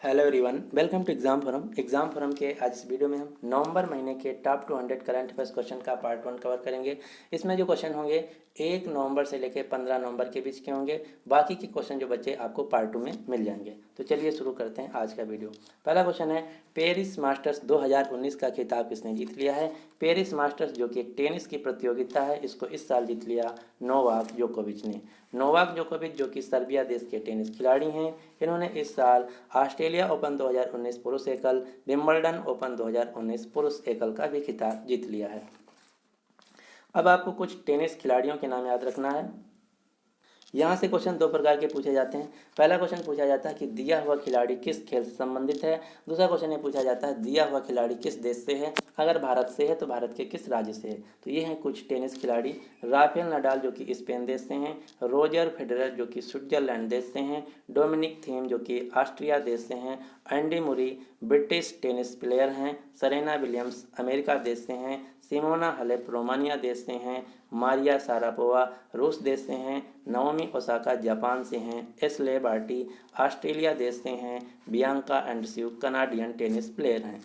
Hello everyone, welcome to exam forum के आज इस वीडियो में हम नवंबर महीने के टॉप 200 करंट अफेयर्स क्वेश्चन का पार्ट 1 कवर करेंगे। इसमें जो क्वेश्चन होंगे 1 नवंबर से लेकर 15 नवंबर के बीच के होंगे। बाकी के क्वेश्चन जो बच्चे आपको पार्ट 2 में मिल जाएंगे। तो चलिए शुरू करते हैं आज का वीडियो। पहला क्वेश्चन है, पेरिस मास्टर्स 2019 का खिताब किसने जीत लिया है। पेरिस मास्टर्स जो कि एक टेनिस की प्रतियोगिता है, इसको इस साल जीत लिया नोवाक जोकोविच ने। नोवाक जोकोविच जो कि सर्बिया देश के टेनिस खिलाड़ी हैं, इन्होंने इस साल ऑस्ट्रेलिया ओपन 2019 पुरुष एकल, विंबलडन ओपन 2019 पुरुष एकल का भी खिताब जीत लिया है। अब आपको कुछ टेनिस खिलाड़ियों के नाम याद रखना है। यहाँ से क्वेश्चन दो प्रकार के पूछे जाते हैं। पहला क्वेश्चन पूछा जाता है कि दिया हुआ खिलाड़ी किस खेल से संबंधित है। दूसरा क्वेश्चन ये पूछा जाता है दिया हुआ खिलाड़ी किस देश से है, अगर भारत से है तो भारत के किस राज्य से है। तो ये हैं कुछ टेनिस खिलाड़ी। राफेल नडाल जो कि स्पेन देश से हैं, रोजर फेडरर जो कि स्विट्जरलैंड देश से हैं, डोमिनिक थीम जो कि ऑस्ट्रिया देश से हैं, एंडी मुरी ब्रिटिश टेनिस प्लेयर हैं, सेरेना विलियम्स अमेरिका देश से हैं, सिमोना हालेप रोमानिया देश से हैं, मारिया शारापोवा रूस देश से हैं, नाओमी ओसाका जापान से हैं, एशले बार्टी ऑस्ट्रेलिया देश से हैं, बियांका एंड्रस्यू कनाडियन टेनिस प्लेयर हैं।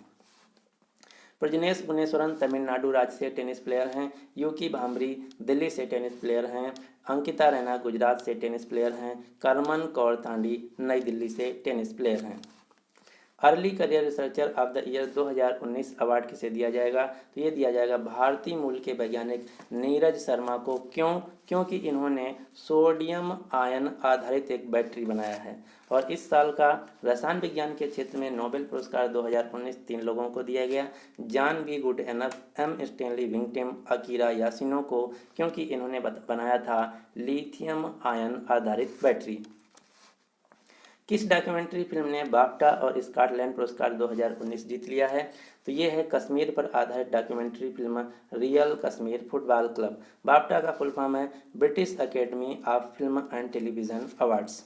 प्रजनेश गुणेश्वरन तमिलनाडु राज्य से टेनिस प्लेयर हैं, यूकी भांबरी दिल्ली से टेनिस प्लेयर हैं, अंकिता रैना गुजरात से टेनिस प्लेयर हैं, करमन कौर तांडी नई दिल्ली से टेनिस प्लेयर हैं। Early career researcher of the year 2019 award किसे दिया जाएगा। तो ये दिया जाएगा भारतीय मूल के वैज्ञानिक नीरज शर्मा को। क्योंकि इन्होंने सोडियम आयन आधारित एक बैटरी बनाया है। और इस साल का रसायन विज्ञान के क्षेत्र में नोबेल पुरस्कार 2019 3 लोगों को दिया गया। John B Goodenough, M Stanley Whittingham, Akira Yoshino को, क्योंकि इन्होंने बनाया था लिथियम आयन आधारित बैटरी। किस डॉक्यूमेंट्री फिल्म ने बाफ्टा और स्कॉटलैंड पुरस्कार 2019 जीत लिया है। तो ये है कश्मीर पर आधारित documentary film real Kashmir football club. BAFTA का फुल फॉर्म है British academy of film and television awards.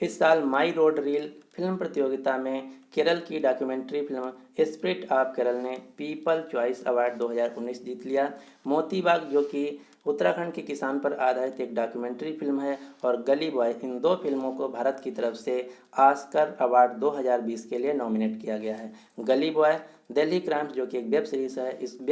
इस साल माई रोड रील फिल्म प्रतियोगिता में केरल की documentary film spirit of Kerala ने पीपल चॉइस अवार्ड 2019 जीत लिया। मोती बाग जो कि उत्तराखंड के किसान पर आधारित एक डॉक्यूमेंट्री फिल्म है, और गली बॉय, इन दो फिल्मों को भारत की तरफ से ऑस्कर अवार्ड 2020 के लिए नॉमिनेट किया गया है। गली बॉय दिल्ली क्राइम्स जो कि एक वेब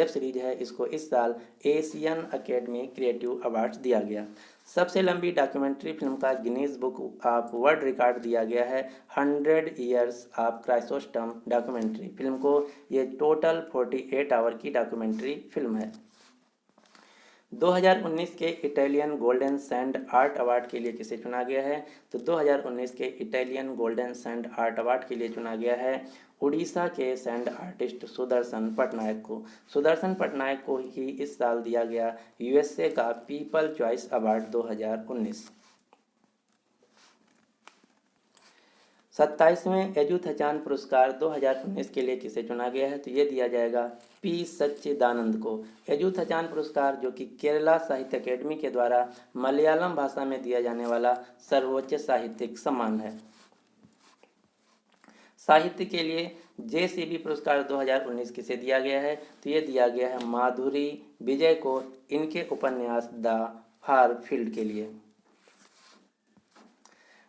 सीरीज है, इसको इस साल एशियन अकेडमी क्रिएटिव अवार्ड्स दिया गया। सबसे लंबी डॉक्यूमेंट्री फिल्म का Guinness book of world record दिया गया है 100 ईयर्स ऑफ क्राइसोस्टम डॉक्यूमेंट्री फिल्म को। ये टोटल 48 आवर की डॉक्यूमेंट्री फिल्म है। 2019 के Italian golden sand art award के लिए किसे चुना गया है। तो 2019 के Italian golden sand art award के लिए चुना गया है उड़ीसा के सैंड आर्टिस्ट सुदर्शन पटनायक को। सुदर्शन पटनायक को ही इस साल दिया गया यूएसए का पीपल चॉइस अवार्ड 2019। 27वें यजुथचान पुरस्कार 2019 के लिए किसे चुना गया है। तो ये दिया जाएगा पी सच्चिदानंद को। यजुथचान पुरस्कार जो कि केरला साहित्य अकेडमी के द्वारा मलयालम भाषा में दिया जाने वाला सर्वोच्च साहित्यिक सम्मान है। साहित्य के लिए जेसीबी पुरस्कार 2019 किसे दिया गया है। तो ये दिया गया है माधुरी विजय को, इनके उपन्यास द फार फील्ड के लिए।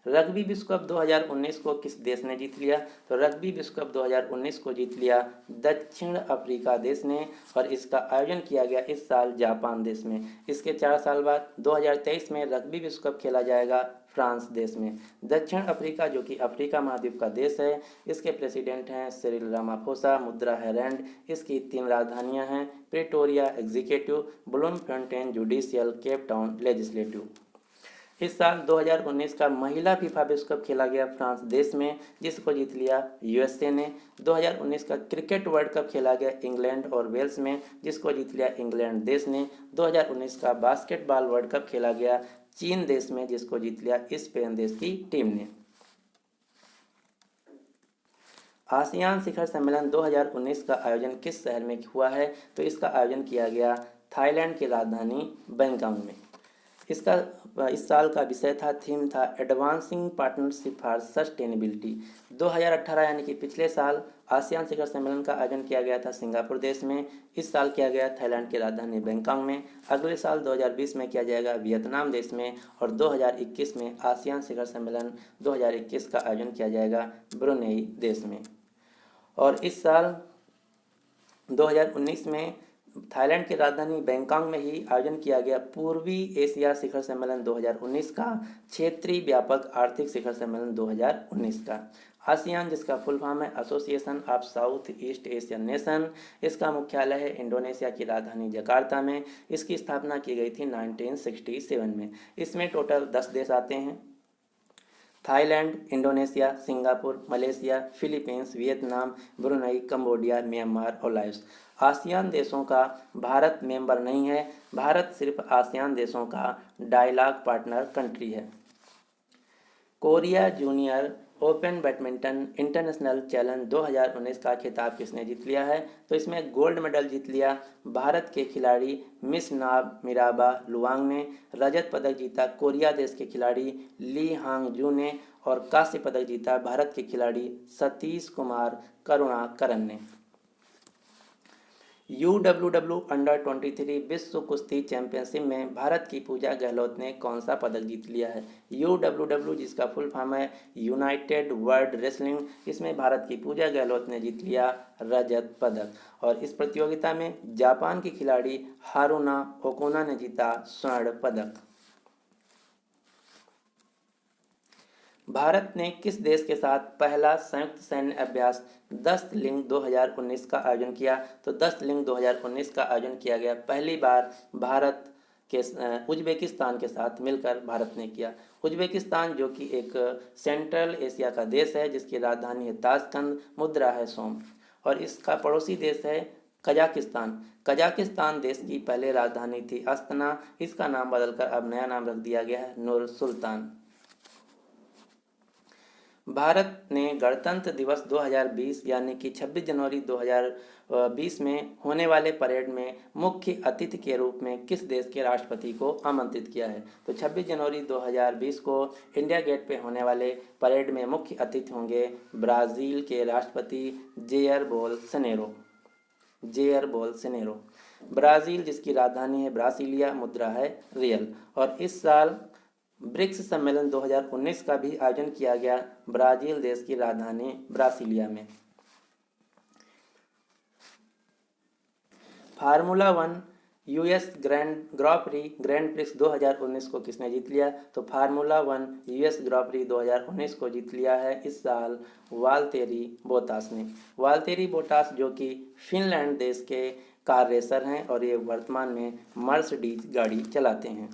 रग्बी विश्व कप 2019 को किस देश ने जीत लिया। तो रग्बी विश्व कप 2019 को जीत लिया दक्षिण अफ्रीका देश ने, और इसका आयोजन किया गया इस साल जापान देश में। इसके 4 साल बाद 2023 में रग्बी विश्व कप खेला जाएगा फ्रांस देश में। दक्षिण अफ्रीका जो कि अफ्रीका महाद्वीप का देश है, इसके प्रेसिडेंट हैं सिरिल रामाफोसा, मुद्रा है रैंड। इसकी 3 राजधानियां हैं, Pretoria executive, Bloemfontein judicial, Cape Town legislative. इस साल 2019 का महिला फीफा विश्व कप खेला गया फ्रांस देश में, जिसको जीत लिया यूएसए ने। 2019 का क्रिकेट वर्ल्ड कप खेला गया इंग्लैंड और वेल्स में, जिसको जीत लिया इंग्लैंड देश ने। 2019 का बास्केटबॉल वर्ल्ड कप खेला गया चीन देश में, जिसको जीत लिया स्पेन देश की टीम ने। आसियान शिखर सम्मेलन 2019 का आयोजन किस शहर में हुआ है। तो इसका आयोजन किया गया थाईलैंड की राजधानी बैंकॉक में। इसका इस साल का विषय था, थीम था एडवांसिंग पार्टनरशिप फॉर सस्टेनेबिलिटी। 2018 यानी कि पिछले साल आसियान शिखर सम्मेलन का आयोजन किया गया था सिंगापुर देश में। इस साल किया गया थाईलैंड की राजधानी बैंकॉक में। अगले साल 2020 में किया जाएगा वियतनाम देश में, और 2021 में आसियान शिखर सम्मेलन 2021 का आयोजन किया जाएगा ब्रुनेई देश में। और इस साल 2019 में थाईलैंड की राजधानी बैंकॉक में ही आयोजन किया गया पूर्वी एशिया शिखर सम्मेलन 2019 का, क्षेत्रीय व्यापक आर्थिक शिखर सम्मेलन 2019 का। आसियान, जिसका फुल फॉर्म है association of south east Asian nation, इसका मुख्यालय है इंडोनेशिया की राजधानी जकार्ता में। इसकी स्थापना की गई थी 1967 में। इसमें टोटल 10 देश आते हैं: Thailand, Indonesia, Singapore, Malaysia, Philippines, Vietnam, Brunei, Cambodia, Myanmar और लाओस। आसियान देशों का भारत मेंबर नहीं है। भारत सिर्फ आसियान देशों का डायलॉग पार्टनर कंट्री है। Korea junior open badminton international challenge 2019 का खिताब किसने जीत लिया है? तो इसमें गोल्ड मेडल जीत लिया भारत के खिलाड़ी मिस नाब मिराबा लुवांग ने। रजत पदक जीता कोरिया देश के खिलाड़ी ली हांग जू ने। और कांस्य पदक जीता भारत के खिलाड़ी सतीश कुमार करुणाकरन ने। UWW अंडर-23 विश्व कुश्ती चैंपियनशिप में भारत की पूजा गहलोत ने कौन सा पदक जीत लिया है? UWW, जिसका फुल फॉर्म है यूनाइटेड वर्ल्ड रेसलिंग, इसमें भारत की पूजा गहलोत ने जीत लिया रजत पदक। और इस प्रतियोगिता में जापान की खिलाड़ी हारुना ओकुना ने जीता स्वर्ण पदक। भारत ने किस देश के साथ पहला संयुक्त सैन्य अभ्यास 10 लिंग 2019 का आयोजन किया? तो 10 लिंग 2019 का आयोजन किया गया पहली बार भारत के उज्बेकिस्तान के साथ मिलकर भारत ने किया। उज्बेकिस्तान जो कि एक सेंट्रल एशिया का देश है, जिसकी राजधानी है ताशकंद, मुद्रा है सोम। और इसका पड़ोसी देश है कजाकिस्तान। कजाकिस्तान देश की पहले राजधानी थी अस्तना, इसका नाम बदलकर अब नया नाम रख दिया गया है नूर सुल्तान। भारत ने गणतंत्र दिवस 2020 यानी कि 26 जनवरी 2020 में होने वाले परेड में मुख्य अतिथि के रूप में किस देश के राष्ट्रपति को आमंत्रित किया है? तो 26 जनवरी 2020 को इंडिया गेट पे होने वाले परेड में मुख्य अतिथि होंगे ब्राज़ील के राष्ट्रपति जेयर बोल्सोनारो। ब्राज़ील, जिसकी राजधानी है ब्रासिलिया, मुद्रा है रियल। और इस साल ब्रिक्स सम्मेलन 2019 का भी आयोजन किया गया ब्राज़ील देश की राजधानी ब्रासिलिया में। फार्मूला 1 यूएस ग्रैंड प्रिक्स 2019 को किसने जीत लिया? तो फार्मूला 1 यूएस ग्रैंड प्रिक्स 2019 को जीत लिया है इस साल वाल्टेरी बोटास ने। वाल्टेरी बोटास जो कि फिनलैंड देश के कार रेसर हैं और ये वर्तमान में मर्सिडीज गाड़ी चलाते हैं।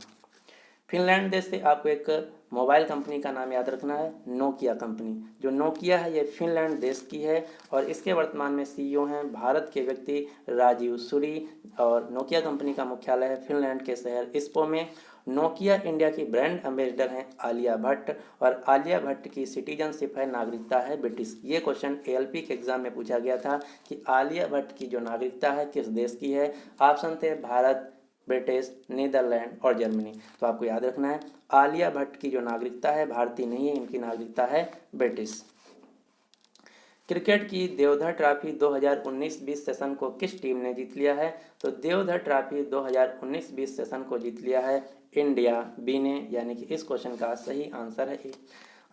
फिनलैंड देश से आपको एक मोबाइल कंपनी का नाम याद रखना है, नोकिया कंपनी। जो नोकिया है ये फिनलैंड देश की है और इसके वर्तमान में सीईओ हैं भारत के व्यक्ति राजीव सूरी। और नोकिया कंपनी का मुख्यालय है फिनलैंड के शहर इस्पो में। नोकिया इंडिया की ब्रांड एम्बेसडर हैं आलिया भट्ट, और आलिया भट्ट की सिटीजनशिप है, नागरिकता है ब्रिटिश। ये क्वेश्चन ALP के एग्जाम में पूछा गया था कि आलिया भट्ट की जो नागरिकता है किस देश की है? ऑप्शन थे भारत, ब्रिटिश, नीदरलैंड और जर्मनी। तो आपको याद रखना है आलिया भट्ट की जो नागरिकता है भारतीय नहीं है, इनकी नागरिकता है ब्रिटिश। क्रिकेट की देवधर ट्रॉफी 2019-20 सेशन को किस टीम ने जीत लिया है? तो देवधर ट्रॉफी 2019-20 सेशन को जीत लिया है इंडिया बी ने, यानी कि इस क्वेश्चन का सही आंसर है ए।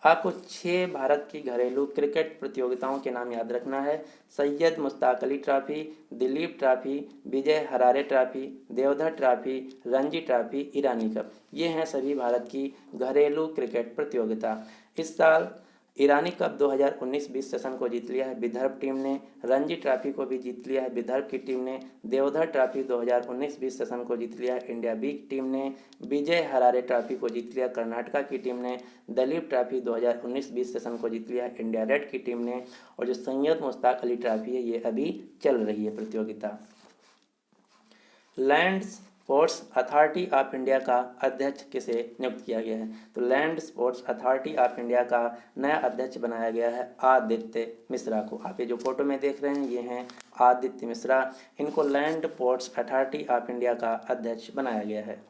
आपको 6 भारत की घरेलू क्रिकेट प्रतियोगिताओं के नाम याद रखना है: Syed Mushtaq Ali trophy, Duleep trophy, Vijay Hazare trophy, Deodhar trophy, Ranji trophy, Irani cup. ये हैं सभी भारत की घरेलू क्रिकेट प्रतियोगिता। इस साल ईरानी कप 2019-20 सेशन को जीत लिया है विदर्भ टीम ने। रणजी ट्रॉफी को भी जीत लिया है विदर्भ की टीम ने। देवधर ट्रॉफी 2019-20 सेशन को जीत लिया है इंडिया बी टीम ने। विजय हरारे ट्रॉफी को जीत लिया कर्नाटका की टीम ने। दलीप ट्रॉफी 2019-20 सेशन को जीत लिया है इंडिया रेड की टीम ने। और जो सैयद मुश्ताक अली ट्रॉफी है ये अभी चल रही है प्रतियोगिता। Land sports authority of India का अध्यक्ष किसे नियुक्त किया गया है? तो land sports authority of India का नया अध्यक्ष बनाया गया है आदित्य मिश्रा को। आप ये जो फोटो में देख रहे हैं ये हैं आदित्य मिश्रा। इनको land sports authority of India का अध्यक्ष बनाया गया है।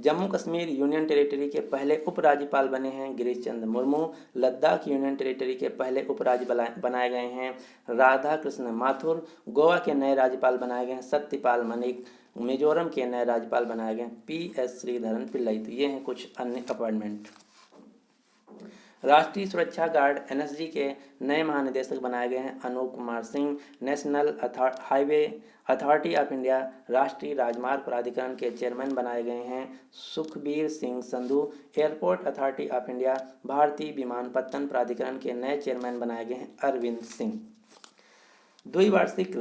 जम्मू कश्मीर यूनियन टेरिटरी के पहले उपराज्यपाल बने हैं गिरीश चंद्र मुर्मू। लद्दाख यूनियन टेरिटरी के पहले उपराज्यपाल बनाए गए हैं राधा कृष्ण माथुर। गोवा के नए राज्यपाल बनाए गए हैं सत्यपाल मलिक। मिजोरम के नए राज्यपाल बनाए गए PS श्रीधरन पिल्लई। तो ये हैं कुछ अन्य अपॉइंटमेंट। राष्ट्रीय सुरक्षा गार्ड NSG के नए महानिदेशक बनाए गए हैं Anoop Kumar Singh. National highway authority of India राष्ट्रीय राजमार्ग प्राधिकरण के चेयरमैन बनाए गए हैं Sukhbir Singh Sandhu. Airport authority of India भारतीय विमानपत्तन प्राधिकरण के नए चेयरमैन बनाए गए हैं अरविंद सिंह। द्विवार्षिक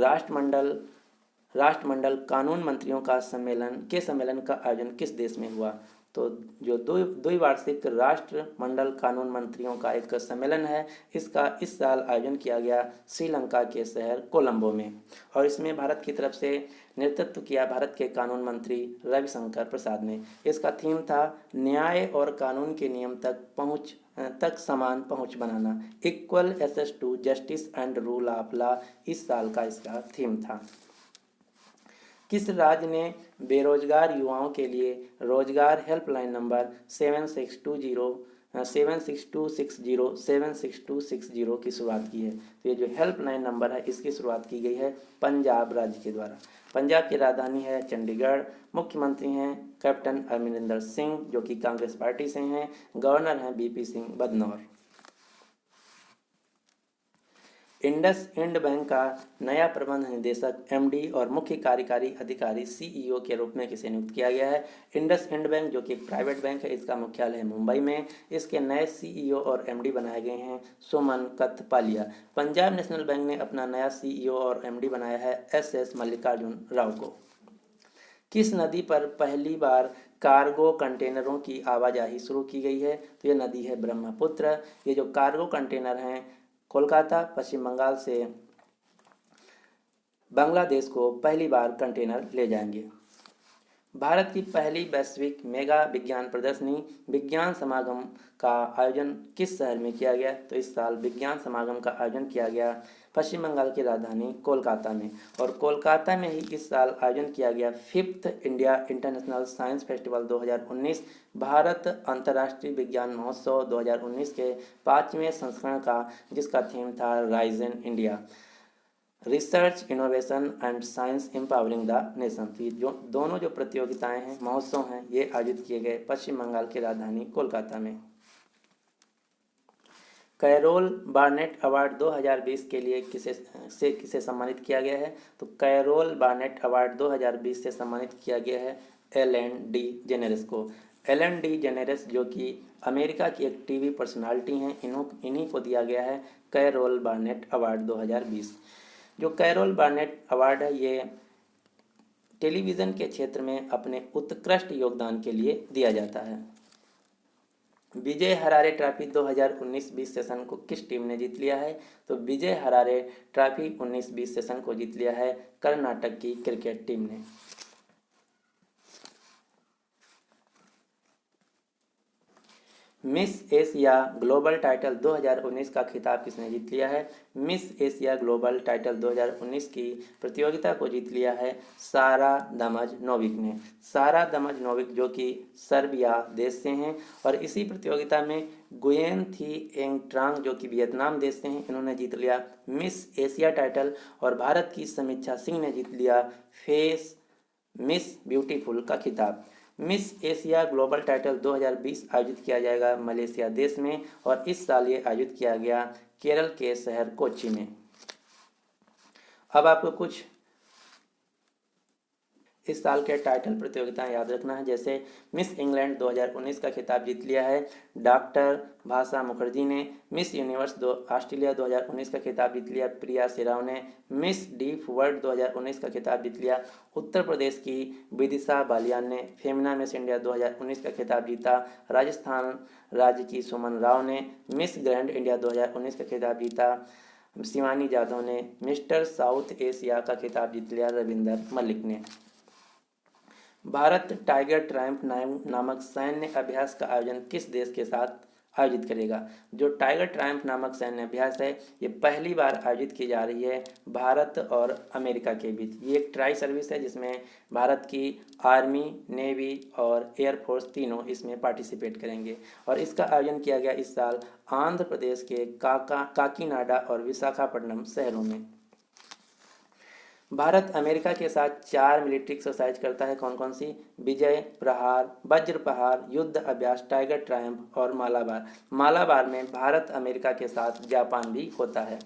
राष्ट्रमंडल कानून मंत्रियों का सम्मेलन का आयोजन किस देश में हुआ? तो जो द्विवार्षिक राष्ट्रमंडल कानून मंत्रियों का एक सम्मेलन है, इसका इस साल आयोजन किया गया श्रीलंका के शहर कोलंबो में, और इसमें भारत की तरफ से नेतृत्व किया भारत के कानून मंत्री रविशंकर प्रसाद ने। इसका थीम था न्याय और कानून के नियम तक समान पहुंच बनाना, equal access to justice and rule of law. इस साल का इसका थीम था। किस राज्य ने बेरोजगार युवाओं के लिए रोजगार हेल्पलाइन नंबर 7660 की शुरुआत की है? तो ये जो हेल्पलाइन नंबर है, इसकी शुरुआत की गई है पंजाब राज्य के द्वारा। पंजाब की राजधानी है चंडीगढ़। मुख्यमंत्री हैं कैप्टन अमरिंदर सिंह, जो कि कांग्रेस पार्टी से हैं। गवर्नर हैं BP सिंह बदनौर। इंडसइंड बैंक का नया प्रबंध निदेशक MD और मुख्य कार्यकारी अधिकारी CEO के रूप में किसे नियुक्त किया गया है? इंडसइंड बैंक, जो कि एक प्राइवेट बैंक है, इसका मुख्यालय है मुंबई में। इसके नए CEO और MD बनाए गए हैं सुमन कथपालिया। पंजाब नेशनल बैंक ने अपना नया CEO और MD बनाया है SS मल्लिकार्जुन राव को। किस नदी पर पहली बार कार्गो कंटेनरों की आवाजाही शुरू की गई है? तो ये नदी है ब्रह्मपुत्र। ये जो कार्गो कंटेनर हैं कोलकाता पश्चिम बंगाल से बांग्लादेश को पहली बार कंटेनर ले जाएंगे। भारत की पहली वैश्विक मेगा विज्ञान प्रदर्शनी विज्ञान समागम का आयोजन किस शहर में किया गया? तो इस साल विज्ञान समागम का आयोजन किया गया पश्चिम बंगाल की राजधानी कोलकाता में, और कोलकाता में ही इस साल आयोजन किया गया 5th India international science festival 2019 Bharat अंतर्राष्ट्रीय विज्ञान महोत्सव 2019 के 5वें संस्करण का, जिसका थीम था Ryzen India, research innovation and science empowering the nation. जो दोनों जो प्रतियोगिताएं हैं, महोत्सव हैं, ये आयोजित किए गए पश्चिम बंगाल की राजधानी कोलकाता में। कैरोल बार्नेट अवार्ड 2020 के लिए किसे सम्मानित किया गया है? तो कैरोल बार्नेट अवार्ड 2020 से सम्मानित किया गया है एलन डी जेनेरेस को। एलन डी जेनेरेस, जो कि अमेरिका की एक TV पर्सनालिटी हैं, इन्हीं को दिया गया है कैरोल बार्नेट अवार्ड 2020। जो कैरोल बार्नेट अवार्ड है, ये टेलीविज़न के क्षेत्र में अपने उत्कृष्ट योगदान के लिए दिया जाता है। विजय हरारे ट्रॉफी 2019-20 सेशन को किस टीम ने जीत लिया है? तो विजय हरारे ट्रॉफी 19-20 सेशन को जीत लिया है कर्नाटक की क्रिकेट टीम ने। मिस एशिया ग्लोबल टाइटल 2019 का खिताब किसने जीत लिया है? मिस एशिया ग्लोबल टाइटल 2019 की प्रतियोगिता को जीत लिया है सारा दमजनोविक ने। सारा दमजनोविक, जो कि सर्बिया देश से हैं, और इसी प्रतियोगिता में गुयेन थी एंग ट्रांग, जो कि वियतनाम देश से हैं, इन्होंने जीत लिया मिस एशिया टाइटल। और भारत की समीक्षा सिंह ने जीत लिया फेस मिस ब्यूटीफुल का खिताब। मिस एशिया ग्लोबल टाइटल 2020 आयोजित किया जाएगा मलेशिया देश में, और इस साल ये आयोजित किया गया केरल के शहर कोच्चि में। अब आपको कुछ इस साल के टाइटल प्रतियोगिताएं याद रखना है। जैसे मिस इंग्लैंड 2019 का खिताब जीत लिया है डॉक्टर भाषा मुखर्जी ने। मिस यूनिवर्स ऑस्ट्रेलिया 2019 का खिताब जीत लिया प्रिया सेराव ने। मिस डीप वर्ल्ड 2019 का खिताब जीत लिया उत्तर प्रदेश की विदिशा बालियान ने। फेमिना मिस इंडिया 2019 का खिताब जीता राजस्थान राज्य की सुमन राव ने। मिस ग्रैंड इंडिया 2019 का खिताब जीता शिवानी जाधव ने। मिस्टर साउथ एशिया का खिताब जीत लिया रविंदर मलिक ने। भारत टाइगर ट्रायम्फ नामक सैन्य अभ्यास का आयोजन किस देश के साथ आयोजित करेगा। जो टाइगर ट्रायम्फ नामक सैन्य अभ्यास है ये पहली बार आयोजित की जा रही है भारत और अमेरिका के बीच। ये एक ट्राई सर्विस है जिसमें भारत की आर्मी, नेवी और एयरफोर्स तीनों इसमें पार्टिसिपेट करेंगे और इसका आयोजन किया गया इस साल आंध्र प्रदेश के काकीनाडा और विशाखापट्टनम शहरों में। भारत अमेरिका के साथ 4 मिलिट्री एक्सरसाइज करता है। कौन कौन सी? विजय, प्रहार, वज्र प्रहार, युद्ध अभ्यास, टाइगर ट्रायम्फ और मालाबार। मालाबार में भारत अमेरिका के साथ जापान भी होता है।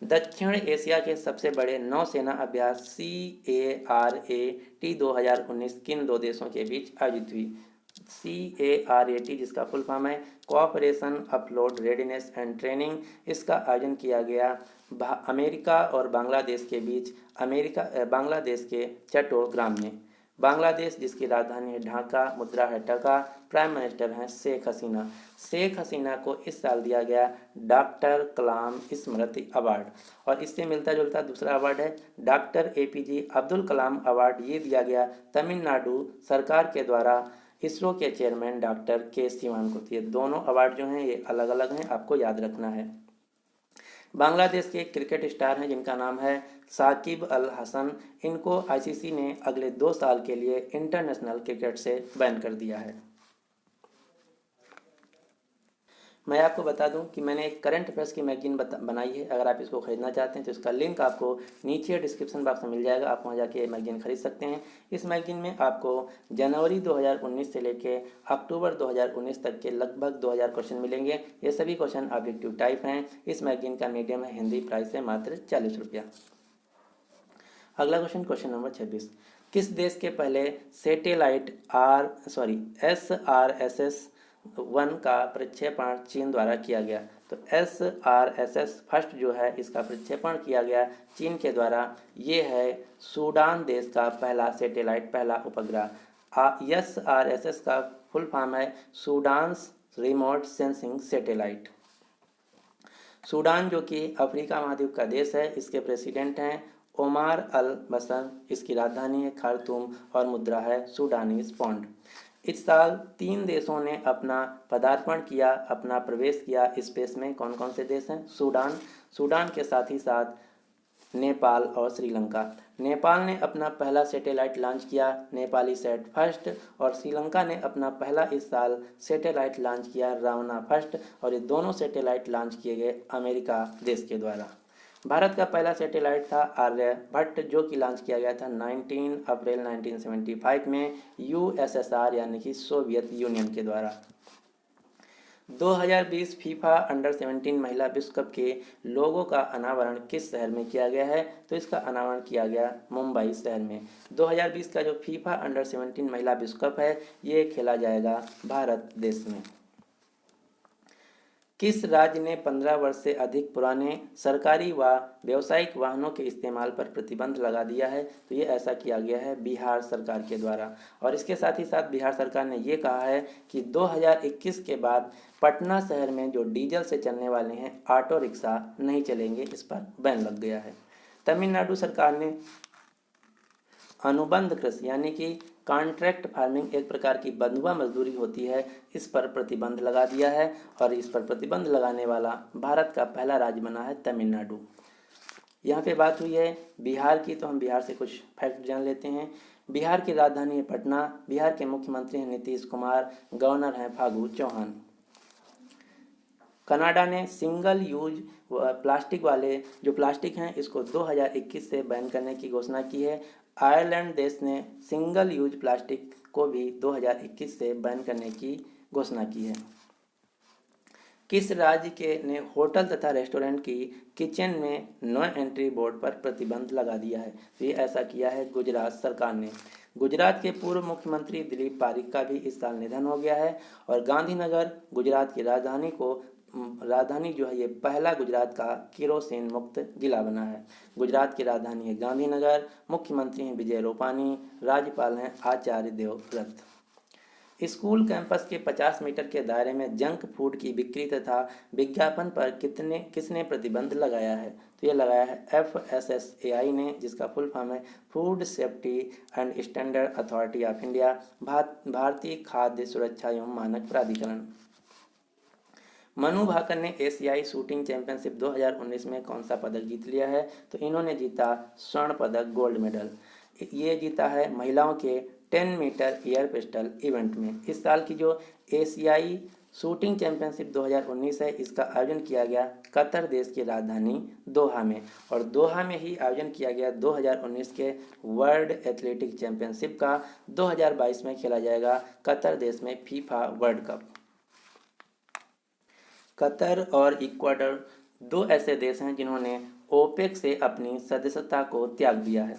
दक्षिण एशिया के सबसे बड़े नौसेना अभ्यास CARAT 2019 किन दो देशों के बीच आयोजित हुई? CARAT जिसका फुल फॉर्म है cooperation upload readiness and training, इसका आयोजन किया गया अमेरिका और बांग्लादेश के बीच बांग्लादेश के चट्टोग्राम में। बांग्लादेश जिसकी राजधानी है ढाका, मुद्रा है टका, प्राइम मिनिस्टर हैं शेख हसीना। शेख हसीना को इस साल दिया गया डॉक्टर कलाम स्मृति अवार्ड। और इससे मिलता जुलता दूसरा अवार्ड है doctor APJ Abdul Kalam award. ये दिया गया तमिलनाडु सरकार के द्वारा इसरो के चेयरमैन डॉक्टर K सिवान को। ये दोनों अवार्ड जो हैं ये अलग अलग हैं, आपको याद रखना है। बांग्लादेश के एक क्रिकेट स्टार हैं जिनका नाम है साकिब अल हसन। इनको ICC ने अगले 2 साल के लिए इंटरनेशनल क्रिकेट से बैन कर दिया है। मैं आपको बता दूं कि मैंने एक करंट अफेयर्स की मैगजीन बनाई है। अगर आप इसको खरीदना चाहते हैं तो इसका लिंक आपको नीचे डिस्क्रिप्शन बॉक्स में मिल जाएगा, आप वहां जाके मैगजीन खरीद सकते हैं। इस मैगजीन में आपको जनवरी 2019 से लेके अक्टूबर 2019 तक के लगभग 2000 क्वेश्चन मिलेंगे। ये सभी क्वेश्चन ऑब्जेक्टिव टाइप हैं। इस मैगजीन का मीडियम है हिंदी, प्राइस है मात्र 40 रुपया। अगला क्वेश्चन नंबर 26। किस देश के पहले सैटेलाइट SRSS-1 का प्रक्षेपण चीन द्वारा किया गया? तो SRSS फर्स्ट जो है इसका प्रक्षेपण किया गया चीन के द्वारा। ये है सूडान देश का पहला सैटेलाइट, पहला उपग्रह। SRSS का फुल फॉर्म है सूडान्स रिमोट सेंसिंग सैटेलाइट। सूडान जो कि अफ्रीका महाद्वीप का देश है, इसके प्रेसिडेंट हैं ओमार अल बशर, इसकी राजधानी है खार्तूम और मुद्रा है सूडानीज पौंड। इस साल 3 देशों ने अपना पदार्पण किया, अपना प्रवेश किया स्पेस में। कौन कौन से देश हैं? सूडान के साथ ही साथ नेपाल और श्रीलंका। नेपाल ने अपना पहला सैटेलाइट लॉन्च किया, नेपाली सैट फर्स्ट, और श्रीलंका ने अपना पहला इस साल सैटेलाइट लॉन्च किया, रावना फर्स्ट। और ये दोनों सैटेलाइट लॉन्च किए गए अमेरिका देश के द्वारा। भारत का पहला सैटेलाइट था आर्यभट्ट जो कि लॉन्च किया गया था 19 अप्रैल 1975 में USSR यानी कि सोवियत यूनियन के द्वारा। 2020 फीफा अंडर 17 महिला विश्व कप के लोगों का अनावरण किस शहर में किया गया है? तो इसका अनावरण किया गया मुंबई शहर में। 2020 का जो फीफा अंडर 17 महिला विश्व कप है ये खेला जाएगा भारत देश में। किस राज्य ने 15 वर्ष से अधिक पुराने सरकारी व व्यावसायिक वाहनों के इस्तेमाल पर प्रतिबंध लगा दिया है? तो ये ऐसा किया गया है बिहार सरकार के द्वारा। और इसके साथ ही साथ बिहार सरकार ने ये कहा है कि 2021 के बाद पटना शहर में जो डीजल से चलने वाले हैं ऑटो रिक्शा नहीं चलेंगे, इस पर बैन लग गया है। तमिलनाडु सरकार ने अनुबंध कृषि यानी कि कॉन्ट्रैक्ट फार्मिंग, एक प्रकार की बंधुआ मजदूरी होती है, इस पर प्रतिबंध लगा दिया है। और इस पर प्रतिबंध लगाने वाला भारत का पहला राज्य बना है तमिलनाडु। यहाँ पे बात हुई है बिहार की, तो हम बिहार से कुछ फैक्ट जान लेते हैं। बिहार की राजधानी है पटना। बिहार के मुख्यमंत्री हैं नीतीश कुमार, गवर्नर हैं फागू चौहान। कनाडा ने सिंगल यूज प्लास्टिक वाले जो प्लास्टिक हैं इसको 2021 से बैन करने की घोषणा की है। आयरलैंड देश ने सिंगल यूज प्लास्टिक को भी 2021 से बैन करने की घोषणा की है। किस राज्य के ने होटल तथा रेस्टोरेंट की किचन में नो एंट्री बोर्ड पर प्रतिबंध लगा दिया है? तो ये ऐसा किया है गुजरात सरकार ने। गुजरात के पूर्व मुख्यमंत्री दिलीप पारीक का भी इस साल निधन हो गया है। और गांधीनगर गुजरात की राजधानी जो है ये पहला गुजरात का केरोसिन मुक्त जिला बना है। गुजरात की राजधानी है गांधीनगर। मुख्यमंत्री हैं विजय रूपानी, राज्यपाल हैं आचार्य देवव्रत। स्कूल कैंपस के 50 मीटर के दायरे में जंक फूड की बिक्री तथा विज्ञापन पर किसने प्रतिबंध लगाया है? तो ये लगाया है FSSAI ने, जिसका फुल फॉर्म है food safety and standard authority of India, भारतीय खाद्य सुरक्षा एवं मानक प्राधिकरण। मनु भाकर ने एशियाई शूटिंग चैंपियनशिप 2019 में कौन सा पदक जीत लिया है? तो इन्होंने जीता स्वर्ण पदक, गोल्ड मेडल। ये जीता है महिलाओं के 10 मीटर एयर पिस्टल इवेंट में। इस साल की जो एशियाई शूटिंग चैंपियनशिप 2019 है, इसका आयोजन किया गया कतर देश की राजधानी दोहा में, और दोहा में ही आयोजन किया गया 2019 के वर्ल्ड एथलेटिक चैंपियनशिप का। 2022 में खेला जाएगा कतर देश में फीफा वर्ल्ड कप। कतर और इक्वाडोर दो ऐसे देश हैं जिन्होंने ओपेक से अपनी सदस्यता को त्याग दिया है।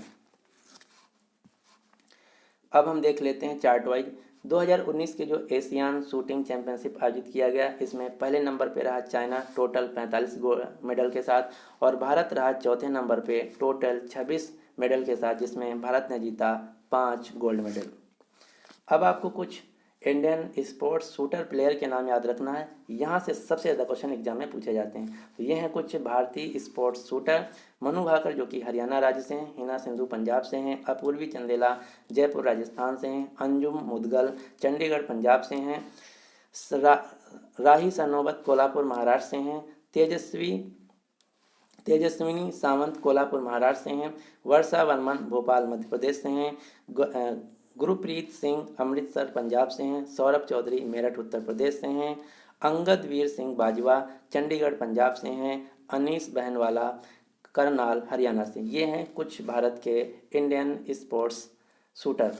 अब हम देख लेते हैं चार्ट वाइज। 2019 के जो एशियान शूटिंग चैंपियनशिप आयोजित किया गया, इसमें पहले नंबर पे रहा चाइना टोटल 45 मेडल के साथ, और भारत रहा चौथे नंबर पे टोटल 26 मेडल के साथ, जिसमें भारत ने जीता 5 गोल्ड मेडल। अब आपको कुछ इंडियन स्पोर्ट्स शूटर प्लेयर के नाम याद रखना है। यहाँ से सबसे ज़्यादा क्वेश्चन एग्जाम में पूछे जाते हैं। तो ये हैं कुछ भारतीय स्पोर्ट्स शूटर। मनु भाकर जो कि हरियाणा राज्य से हैं, हिना सिंधु पंजाब से हैं, अपूर्वी चंदेला जयपुर राजस्थान से हैं, अंजुम मुदगल चंडीगढ़ पंजाब से हैं, राही सरनोबत कोल्हापुर महाराष्ट्र से हैं, तेजस्विनी सावंत कोल्हापुर महाराष्ट्र से हैं, वर्षा वर्मन भोपाल मध्य प्रदेश से हैं, गुरप्रीत सिंह अमृतसर पंजाब से हैं, सौरभ चौधरी मेरठ उत्तर प्रदेश से हैं, अंगद वीर सिंह बाजवा चंडीगढ़ पंजाब से हैं, अनीस बहनवाला करनाल हरियाणा से। ये हैं कुछ भारत के इंडियन स्पोर्ट्स शूटर।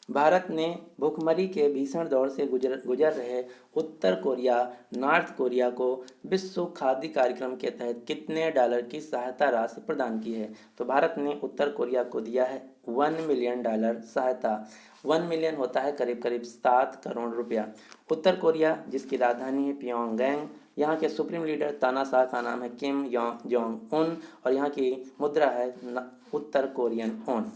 भारत ने भुखमरी के भीषण दौर से गुजर रहे उत्तर कोरिया, नॉर्थ कोरिया को विश्व खाद्य कार्यक्रम के तहत कितने डॉलर की सहायता राशि प्रदान की है? तो भारत ने उत्तर कोरिया को दिया है 1 मिलियन डॉलर सहायता। 1 मिलियन होता है करीब करीब 7 करोड़ रुपया। उत्तर कोरिया जिसकी राजधानी है प्योंगयांग, यहाँ के सुप्रीम लीडर तानाशाह का नाम है किम जोंग उन, और यहाँ की मुद्रा है उत्तर कोरियन वॉन।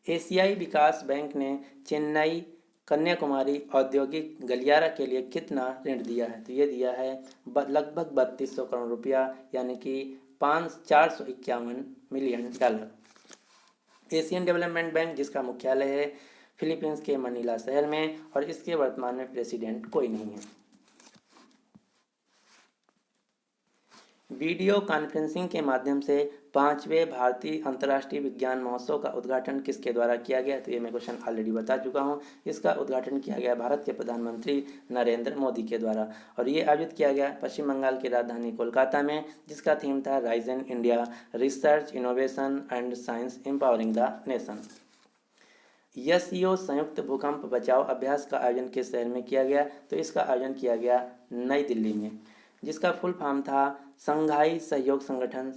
एशियाई विकास बैंक ने चेन्नई कन्याकुमारी औद्योगिक गलियारा के लिए कितना ऋण दिया है? तो ये दिया है लगभग 3200 करोड़ रुपया, यानी कि 451 million dollar. Asian development bank जिसका मुख्यालय है फिलीपींस के मनीला शहर में, और इसके वर्तमान में प्रेसिडेंट कोई नहीं है। वीडियो कॉन्फ्रेंसिंग के माध्यम से 5वें भारतीय अंतर्राष्ट्रीय विज्ञान महोत्सव का उद्घाटन किसके द्वारा किया गया? तो ये मैं क्वेश्चन ऑलरेडी बता चुका हूँ। इसका उद्घाटन किया गया भारत के प्रधानमंत्री नरेंद्र मोदी के द्वारा, और ये आयोजित किया गया पश्चिम बंगाल की राजधानी कोलकाता में, जिसका थीम था rise in India, research innovation and science empowering the nation. SCO संयुक्त भूकंप बचाव अभ्यास का आयोजन किस शहर में किया गया? तो इसका आयोजन किया गया नई दिल्ली में, जिसका फुल फॉर्म था संघाई सहयोग संगठन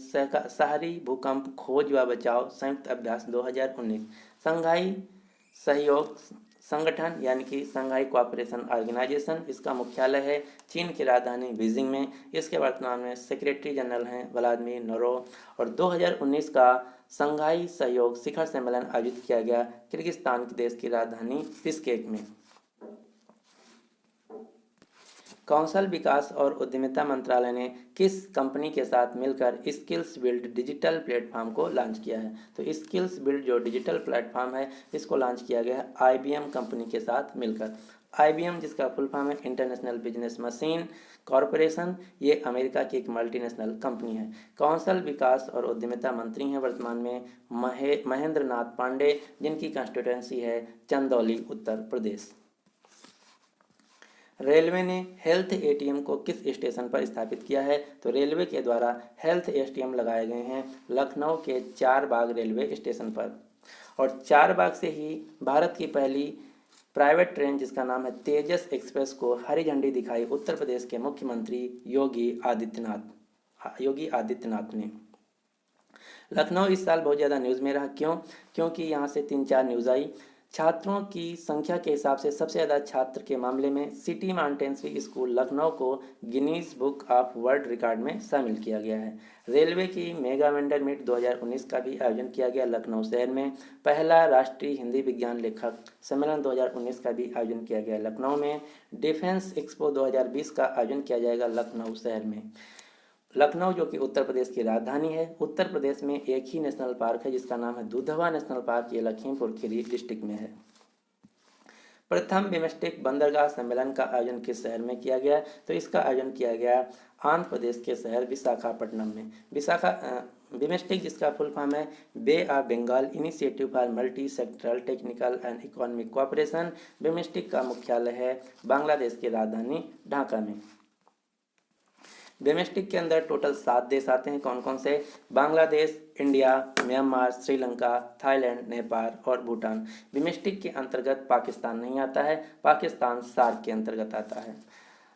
शहरी भूकंप खोज व बचाव संयुक्त अभ्यास 2019। संघाई सहयोग संगठन यानी कि संघाई कोऑपरेशन ऑर्गेनाइजेशन, इसका मुख्यालय है चीन की राजधानी बीजिंग में। इसके वर्तमान में सेक्रेटरी जनरल हैं व्लादिमीर नोरोव, और 2019 का संघाई सहयोग शिखर सम्मेलन आयोजित किया गया किर्गिस्तान देश की राजधानी बिश्केक में। कौशल विकास और उद्यमिता मंत्रालय ने किस कंपनी के साथ मिलकर स्किल्स बिल्ड डिजिटल प्लेटफॉर्म को लॉन्च किया है? तो स्किल्स बिल्ड जो डिजिटल प्लेटफॉर्म है, इसको लॉन्च किया गया है IBM कंपनी के साथ मिलकर। IBM जिसका फुल फॉर्म है इंटरनेशनल बिजनेस मशीन कॉरपोरेशन, ये अमेरिका की एक मल्टीनेशनल कंपनी है। कौशल विकास और उद्यमिता मंत्री हैं वर्तमान में महेंद्र नाथ पांडे, जिनकी कंस्टिट्यूएंसी है चंदौली उत्तर प्रदेश। रेलवे ने हेल्थ ATM को किस स्टेशन पर स्थापित किया है? तो रेलवे के द्वारा हेल्थ ATM लगाए गए हैं लखनऊ के चारबाग रेलवे स्टेशन पर, और चारबाग से ही भारत की पहली प्राइवेट ट्रेन जिसका नाम है तेजस एक्सप्रेस को हरी झंडी दिखाई उत्तर प्रदेश के मुख्यमंत्री योगी आदित्यनाथ ने। लखनऊ इस साल बहुत ज़्यादा न्यूज़ में रहा, क्यों? क्योंकि यहाँ से 3-4 न्यूज़ आई। छात्रों की संख्या के हिसाब से सबसे ज़्यादा छात्र के मामले में सिटी माउंटेन्सरी स्कूल लखनऊ को Guinness book of world record में शामिल किया गया है। रेलवे की मेगा वेंडर मीट 2019 का भी आयोजन किया गया लखनऊ शहर में। पहला राष्ट्रीय हिंदी विज्ञान लेखक सम्मेलन 2019 का भी आयोजन किया गया लखनऊ में। डिफेंस एक्सपो 2020 का आयोजन किया जाएगा लखनऊ शहर में। लखनऊ जो कि उत्तर प्रदेश की राजधानी है, उत्तर प्रदेश में एक ही नेशनल पार्क है जिसका नाम है दुधवा नेशनल पार्क, ये लखीमपुर खीरी डिस्ट्रिक्ट में है। प्रथम बिम्स्टेक बंदरगाह सम्मेलन का आयोजन किस शहर में किया गया? तो इसका आयोजन किया गया आंध्र प्रदेश के शहर विशाखापट्टनम में। बिम्स्टेक जिसका फुल फॉर्म है bay of Bengal initiative for multi sectoral technical and economic cooperation. BIMSTEC का मुख्यालय है बांग्लादेश की राजधानी ढाका में। बिम्स्टेक के अंदर टोटल 7 देश आते हैं। कौन कौन से? Bangladesh, India, Myanmar, Sri Lanka, Thailand, Nepal और भूटान। बिम्स्टेक के अंतर्गत पाकिस्तान नहीं आता है, पाकिस्तान सार्क के अंतर्गत आता है।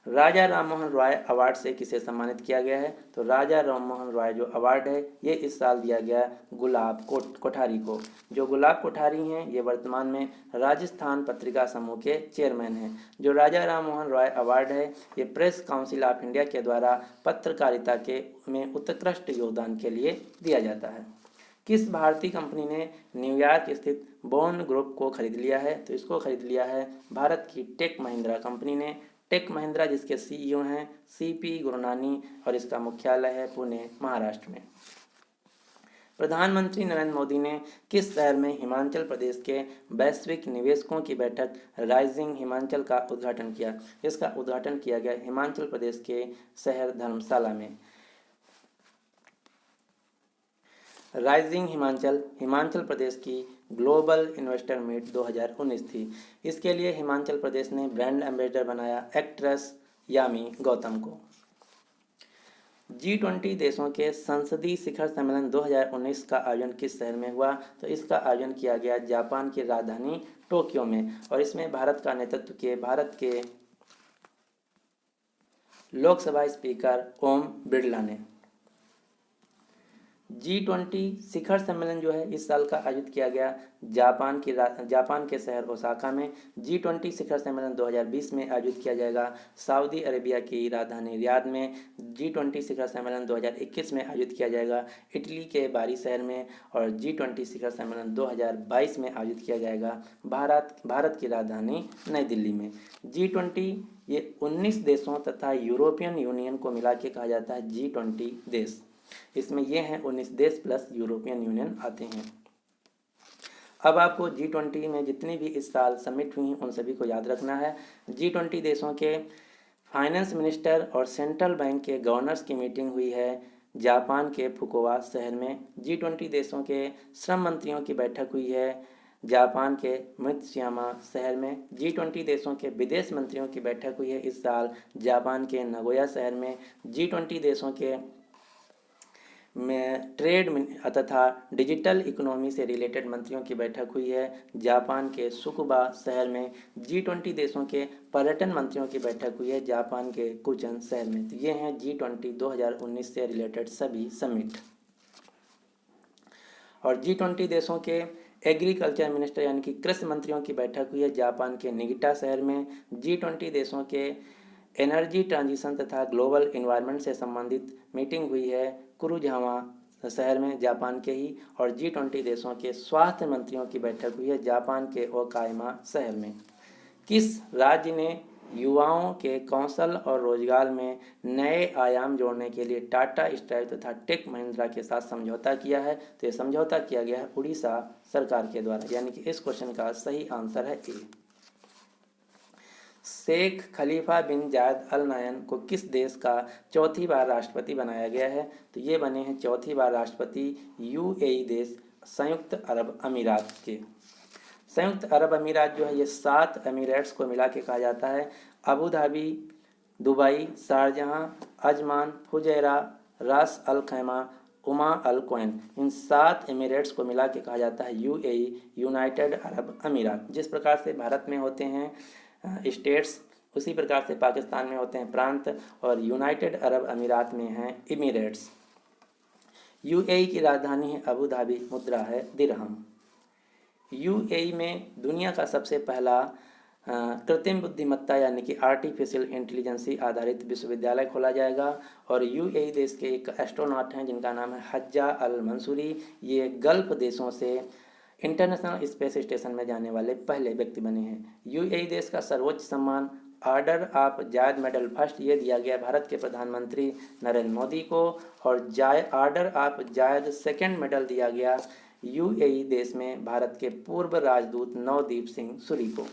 राजा राममोहन रॉय अवार्ड से किसे सम्मानित किया गया है? तो राजा राममोहन रॉय जो अवार्ड है ये इस साल दिया गया गुलाब कोठारी को। जो गुलाब कोठारी हैं ये वर्तमान में राजस्थान पत्रिका समूह के चेयरमैन हैं। जो राजा राममोहन रॉय अवार्ड है ये प्रेस काउंसिल ऑफ इंडिया के द्वारा पत्रकारिता के में उत्कृष्ट योगदान के लिए दिया जाता है। किस भारतीय कंपनी ने न्यूयॉर्क स्थित बॉन्ड ग्रुप को खरीद लिया है? तो इसको खरीद लिया है भारत की टेक महिंद्रा कंपनी ने। टेक महिंद्रा जिसके सीईओ हैं सीपी गुरनानी और इसका मुख्यालय है पुणे, महाराष्ट्र में। प्रधानमंत्री नरेंद्र मोदी ने किस शहर में हिमाचल प्रदेश के वैश्विक निवेशकों की बैठक राइजिंग हिमाचल का उद्घाटन किया? इसका उद्घाटन किया गया हिमाचल प्रदेश के शहर धर्मशाला में। राइजिंग हिमाचल प्रदेश की ग्लोबल इन्वेस्टर मीट 2019 थी। इसके लिए हिमाचल प्रदेश ने ब्रांड एम्बेसडर बनाया एक्ट्रेस यामी गौतम को। G20 देशों के संसदीय शिखर सम्मेलन 2019 का आयोजन किस शहर में हुआ? तो इसका आयोजन किया गया जापान की राजधानी टोक्यो में और इसमें भारत का नेतृत्व किए भारत के लोकसभा स्पीकर ओम बिरला ने। G20 शिखर सम्मेलन जो है इस साल का आयोजित किया गया जापान के शहर ओसाका में। G20 शिखर सम्मेलन 2020 में आयोजित किया जाएगा सऊदी अरेबिया की राजधानी रियाद में। G20 शिखर सम्मेलन 2021 में आयोजित किया जाएगा इटली के बारी शहर में और G20 शिखर सम्मेलन 2022 में आयोजित किया जाएगा भारत की राजधानी नई दिल्ली में। G20 ये 19 देशों तथा यूरोपियन यूनियन को मिला के कहा जाता है G20 देश। इसमें ये हैं 19 देश प्लस यूरोपियन यूनियन आते हैं। अब आपको G20 में जितनी भी इस साल समिट हुई उन सभी को याद रखना है। G20 देशों के फाइनेंस मिनिस्टर और सेंट्रल बैंक के गवर्नर्स की मीटिंग हुई है जापान के फुकुओका शहर में। G20 देशों के श्रम मंत्रियों की बैठक हुई है जापान के मित्सुयामा शहर में। G20 देशों के विदेश मंत्रियों की बैठक हुई है इस साल जापान के नगोया शहर में। G20 देशों के में ट्रेड तथा डिजिटल इकोनॉमी से रिलेटेड मंत्रियों की बैठक हुई है जापान के सुकुबा शहर में। G20 देशों के पर्यटन मंत्रियों की बैठक हुई है जापान के कुचन शहर में। तो ये हैं G20 2019 से रिलेटेड सभी समिट। और G20 देशों के एग्रीकल्चर मिनिस्टर यानी कि कृषि मंत्रियों की बैठक हुई है जापान के निगिटा शहर में। G20 देशों के एनर्जी ट्रांजिशन तथा ग्लोबल इन्वायरमेंट से संबंधित मीटिंग हुई है कुरुजावा शहर में जापान के ही। और G20 देशों के स्वास्थ्य मंत्रियों की बैठक हुई है जापान के ओकायामा शहर में। किस राज्य ने युवाओं के कौशल और रोजगार में नए आयाम जोड़ने के लिए टाटा स्टाइल तथा टेक महिंद्रा के साथ समझौता किया है? तो ये समझौता किया गया है उड़ीसा सरकार के द्वारा, यानी कि इस क्वेश्चन का सही आंसर है ए। शेख खलीफा बिन जायद अल नाहयान को किस देश का चौथी बार राष्ट्रपति बनाया गया है? तो ये बने हैं चौथी बार राष्ट्रपति यूएई देश संयुक्त अरब अमीरात के। संयुक्त अरब अमीरात जो है ये 7 अमीराट्स को मिला के कहा जाता है। Abu Dhabi, Dubai, शारजहां, Ajman, Fujairah, रास अल खैमा, उमा अल कोइन, इन 7 एमिरेट्स को मिला के कहा जाता है यूएई यूनाइटेड अरब अमीरात। जिस प्रकार से भारत में होते हैं स्टेट्स उसी प्रकार से पाकिस्तान में होते हैं प्रांत और यूनाइटेड अरब अमीरात में हैं इमिरेट्स। यूएई की राजधानी है अबू धाबी, मुद्रा है दिरहम। यूएई में दुनिया का सबसे पहला कृत्रिम बुद्धिमत्ता यानी कि आर्टिफिशियल इंटेलिजेंसी आधारित विश्वविद्यालय खोला जाएगा। और यूएई देश के एक एस्ट्रोनॉट हैं जिनका नाम है हज्जा अल मंसूरी। ये गल्फ देशों से इंटरनेशनल स्पेस स्टेशन में जाने वाले पहले व्यक्ति बने हैं। यूएई देश का सर्वोच्च सम्मान order of Zayed medal first ये दिया गया भारत के प्रधानमंत्री नरेंद्र मोदी को। और order of Zayed second medal दिया गया यूएई देश में भारत के पूर्व राजदूत नवदीप सिंह सूरी को।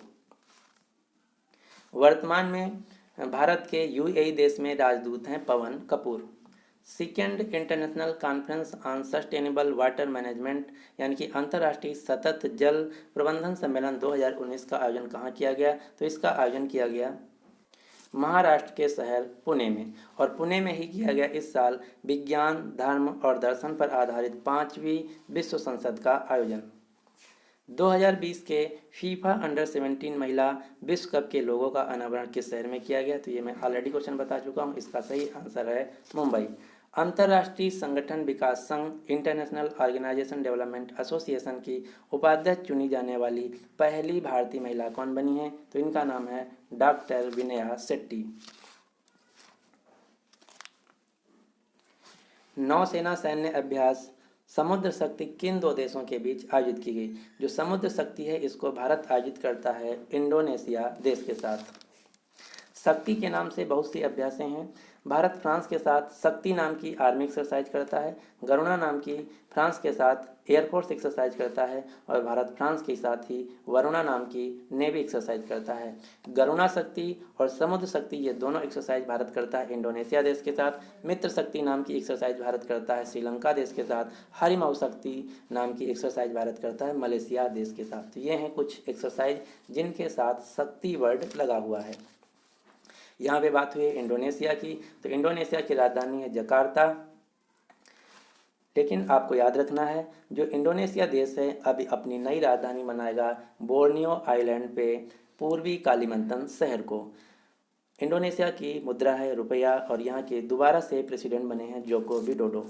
वर्तमान में भारत के यूएई देश में राजदूत हैं Pawan Kapoor. Second international conference on sustainable water management यानी कि अंतर्राष्ट्रीय सतत जल प्रबंधन सम्मेलन 2019 का आयोजन कहाँ किया गया? तो इसका आयोजन किया गया महाराष्ट्र के शहर पुणे में, और पुणे में ही किया गया इस साल विज्ञान, धर्म और दर्शन पर आधारित 5वीं विश्व संसद का आयोजन। 2020 के फीफा अंडर 17 महिला विश्व कप के लोगों का अनावरण किस शहर में किया गया? तो ये मैं ऑलरेडी क्वेश्चन बता चुका हूँ, इसका सही आंसर है मुंबई। अंतर्राष्ट्रीय संगठन विकास संघ इंटरनेशनल ऑर्गेनाइजेशन डेवलपमेंट एसोसिएशन की उपाध्यक्ष चुनी जाने वाली पहली भारतीय महिला कौन बनी है? तो इनका नाम है डॉक्टर विनया शेट्टी। नौसेना सैन्य अभ्यास समुद्र शक्ति किन दो देशों के बीच आयोजित की गई? जो समुद्र शक्ति है इसको भारत आयोजित करता है इंडोनेशिया देश के साथ। शक्ति के नाम से बहुत सी अभ्यासें हैं। भारत फ्रांस के साथ शक्ति नाम की आर्मी एक्सरसाइज करता है, गरुणा नाम की फ्रांस के साथ एयरफोर्स एक्सरसाइज करता है, और भारत फ्रांस के साथ ही वरुणा नाम की नेवी एक्सरसाइज करता है। गरुणा शक्ति और समुद्र शक्ति ये दोनों एक्सरसाइज भारत करता है इंडोनेशिया देश के साथ। मित्र शक्ति नाम की एक्सरसाइज भारत करता है श्रीलंका देश के साथ। हरिमाऊ शक्ति नाम की एक्सरसाइज भारत करता है मलेशिया देश के साथ। तो ये हैं कुछ एक्सरसाइज जिनके साथ शक्ति वर्ड लगा हुआ है। यहाँ पे बात हुई है इंडोनेशिया की, तो इंडोनेशिया की राजधानी है जकार्ता। लेकिन आपको याद रखना है जो इंडोनेशिया देश है अभी अपनी नई राजधानी बनाएगा बोर्नियो आइलैंड पे पूर्वी कालीमंतन शहर को। इंडोनेशिया की मुद्रा है रुपया, और यहाँ के दोबारा से प्रेसिडेंट बने हैं जोको विडोडो।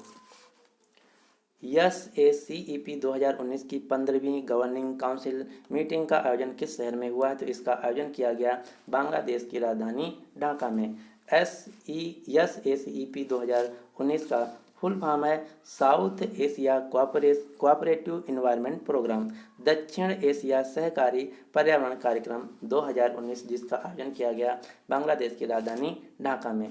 SACEP 2019 की 15वीं गवर्निंग काउंसिल मीटिंग का आयोजन किस शहर में हुआ है? तो इसका आयोजन किया गया बांग्लादेश की राजधानी ढाका में। SACEP 2019 का फुल फॉर्म है South Asia cooperative environment programme, दक्षिण एशिया सहकारी पर्यावरण कार्यक्रम 2019, जिसका आयोजन किया गया बांग्लादेश की राजधानी ढाका में।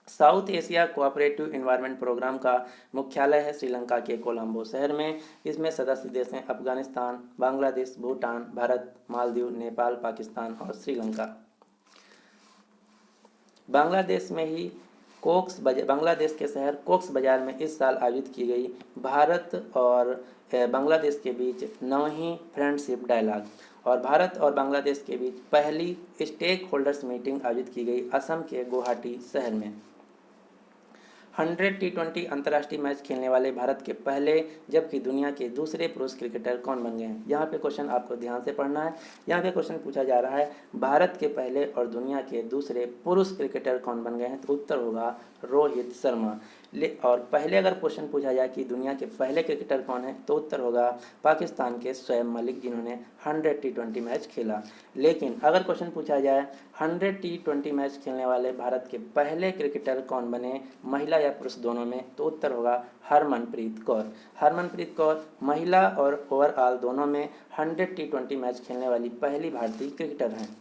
South Asia cooperative environment programme का मुख्यालय है श्रीलंका के कोलंबो शहर में। इसमें सदस्य देश हैं अफगानिस्तान, बांग्लादेश, भूटान, भारत, मालदीव, नेपाल, पाकिस्तान और श्रीलंका। बांग्लादेश में ही बांग्लादेश के शहर कोक्स बाजार में इस साल आयोजित की गई भारत और बांग्लादेश के बीच 9वीं फ्रेंडशिप डायलॉग, और भारत और बांग्लादेश के बीच पहली स्टेक होल्डर्स मीटिंग आयोजित की गई असम के गुवाहाटी शहर में। 100 T20 अंतर्राष्ट्रीय मैच खेलने वाले भारत के पहले जबकि दुनिया के दूसरे पुरुष क्रिकेटर कौन बन गए हैं? यहाँ पे क्वेश्चन आपको ध्यान से पढ़ना है। यहाँ पे क्वेश्चन पूछा जा रहा है भारत के पहले और दुनिया के दूसरे पुरुष क्रिकेटर कौन बन गए हैं? तो उत्तर होगा रोहित शर्मा। और पहले अगर क्वेश्चन पूछा जाए कि दुनिया के पहले क्रिकेटर कौन है, तो उत्तर होगा पाकिस्तान के शोएब मलिक, जिन्होंने 100 T20 मैच खेला। लेकिन अगर क्वेश्चन पूछा जाए 100 T20 मैच खेलने वाले भारत के पहले क्रिकेटर कौन बने, महिला या पुरुष दोनों में, तो उत्तर होगा हरमनप्रीत कौर। हरमनप्रीत कौर महिला और ओवरऑल दोनों में 100 T20 मैच खेलने वाली पहली भारतीय क्रिकेटर हैं।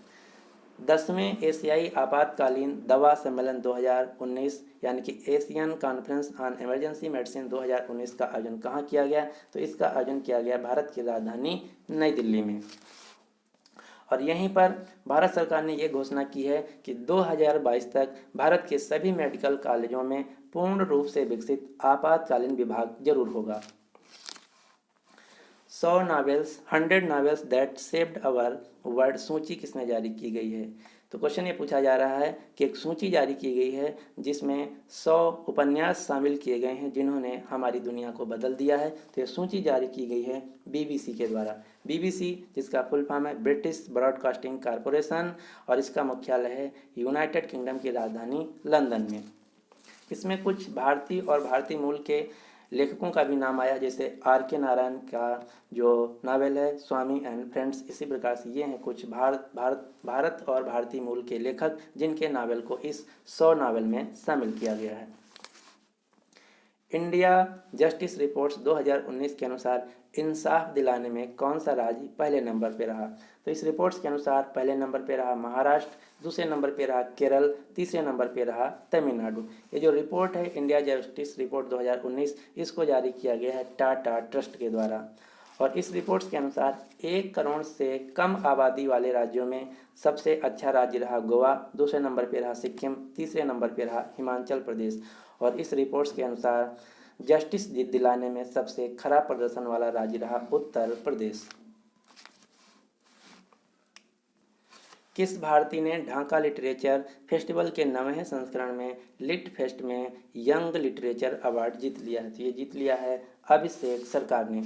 10वें एशियाई आपातकालीन दवा सम्मेलन 2019 यानी कि Asian conference on emergency medicine 2019 का आयोजन कहाँ किया गया? तो इसका आयोजन किया गया भारत की राजधानी नई दिल्ली में। और यहीं पर भारत सरकार ने ये घोषणा की है कि 2022 तक भारत के सभी मेडिकल कॉलेजों में पूर्ण रूप से विकसित आपातकालीन विभाग जरूर होगा। 100 novels that saved our world सूची किसने जारी की गई है? तो क्वेश्चन ये पूछा जा रहा है कि एक सूची जारी की गई है जिसमें 100 उपन्यास शामिल किए गए हैं जिन्होंने हमारी दुनिया को बदल दिया है। तो ये सूची जारी की गई है BBC के द्वारा। BBC जिसका फुल फॉर्म है ब्रिटिश ब्रॉडकास्टिंग कॉरपोरेशन, और इसका मुख्यालय है यूनाइटेड किंगडम की राजधानी लंदन में। इसमें कुछ भारतीय और भारतीय मूल के लेखकों का भी नाम आया, जैसे RK नारायण का जो नावल है स्वामी एंड फ्रेंड्स। इसी प्रकार से ये हैं कुछ भारत और भारतीय मूल के लेखक जिनके नावल को इस 100 नावल में शामिल किया गया है। इंडिया जस्टिस रिपोर्ट्स 2019 के अनुसार इंसाफ दिलाने में कौन सा राज्य पहले नंबर पर रहा? तो इस रिपोर्ट्स के अनुसार पहले नंबर पर रहा महाराष्ट्र, दूसरे नंबर पर रहा केरल, तीसरे नंबर पर रहा तमिलनाडु। ये जो रिपोर्ट है इंडिया जस्टिस रिपोर्ट 2019, इसको जारी किया गया है टाटा ट्रस्ट के द्वारा। और इस रिपोर्ट्स के अनुसार 1 करोड़ से कम आबादी वाले राज्यों में सबसे अच्छा राज्य रहा गोवा, दूसरे नंबर पर रहा सिक्किम, तीसरे नंबर पर रहा हिमाचल प्रदेश। और इस रिपोर्ट्स के अनुसार जस्टिस दिलाने में सबसे खराब प्रदर्शन वाला राज्य रहा उत्तर प्रदेश। किस भारतीय ने ढाका लिटरेचर फेस्टिवल के 9वें संस्करण में लिट फेस्ट में यंग लिटरेचर अवार्ड जीत लिया है? तो ये जीत लिया है अभिषेक सरकार ने।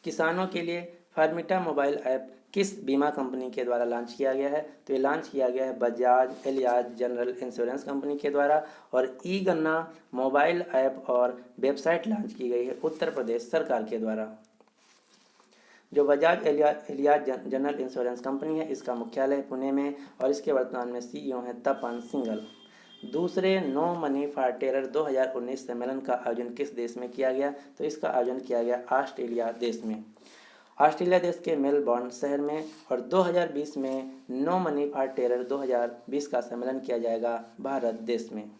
किसानों के लिए फार्मिटा मोबाइल ऐप किस बीमा कंपनी के द्वारा लॉन्च किया गया है? तो ये लॉन्च किया गया है Bajaj alias general insurance company के द्वारा। और ई गन्ना मोबाइल ऐप और वेबसाइट लॉन्च की गई है उत्तर प्रदेश सरकार के द्वारा। जो Bajaj alias general insurance company है, इसका मुख्यालय पुणे में और इसके वर्तमान में सीईओ हैं तपन सिंघल। दूसरे नो मनी फॉर टेरर 2019 सम्मेलन का आयोजन किस देश में किया गया? तो इसका आयोजन किया गया ऑस्ट्रेलिया देश में, ऑस्ट्रेलिया देश के मेलबर्न शहर में। और 2020 में नो मनी फॉर टेरर 2020 का सम्मेलन किया जाएगा भारत देश में।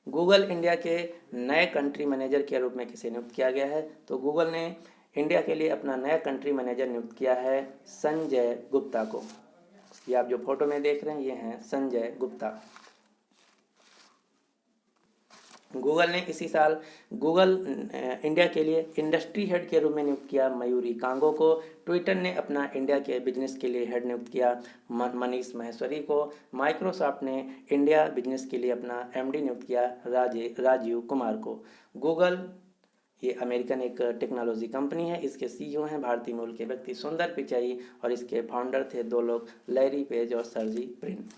गूगल इंडिया के नए कंट्री मैनेजर के रूप में किसे नियुक्त किया गया है? तो गूगल ने इंडिया के लिए अपना नया कंट्री मैनेजर नियुक्त किया है संजय गुप्ता को। ये आप जो फोटो में देख रहे हैं ये हैं संजय गुप्ता। गूगल ने इसी साल गूगल इंडिया के लिए इंडस्ट्री हेड के रूप में नियुक्त किया मयूरी कांगो को। ट्विटर ने अपना इंडिया के बिजनेस के लिए हेड नियुक्त किया मनीष महेश्वरी को। माइक्रोसॉफ्ट ने इंडिया बिजनेस के लिए अपना एमडी नियुक्त किया राजीव कुमार को। गूगल ये अमेरिकन एक टेक्नोलॉजी कंपनी है, इसके सीईओ हैं भारतीय मूल के व्यक्ति सुंदर पिचाई और इसके फाउंडर थे 2 लोग लैरी पेज और सर्जी ब्रिन।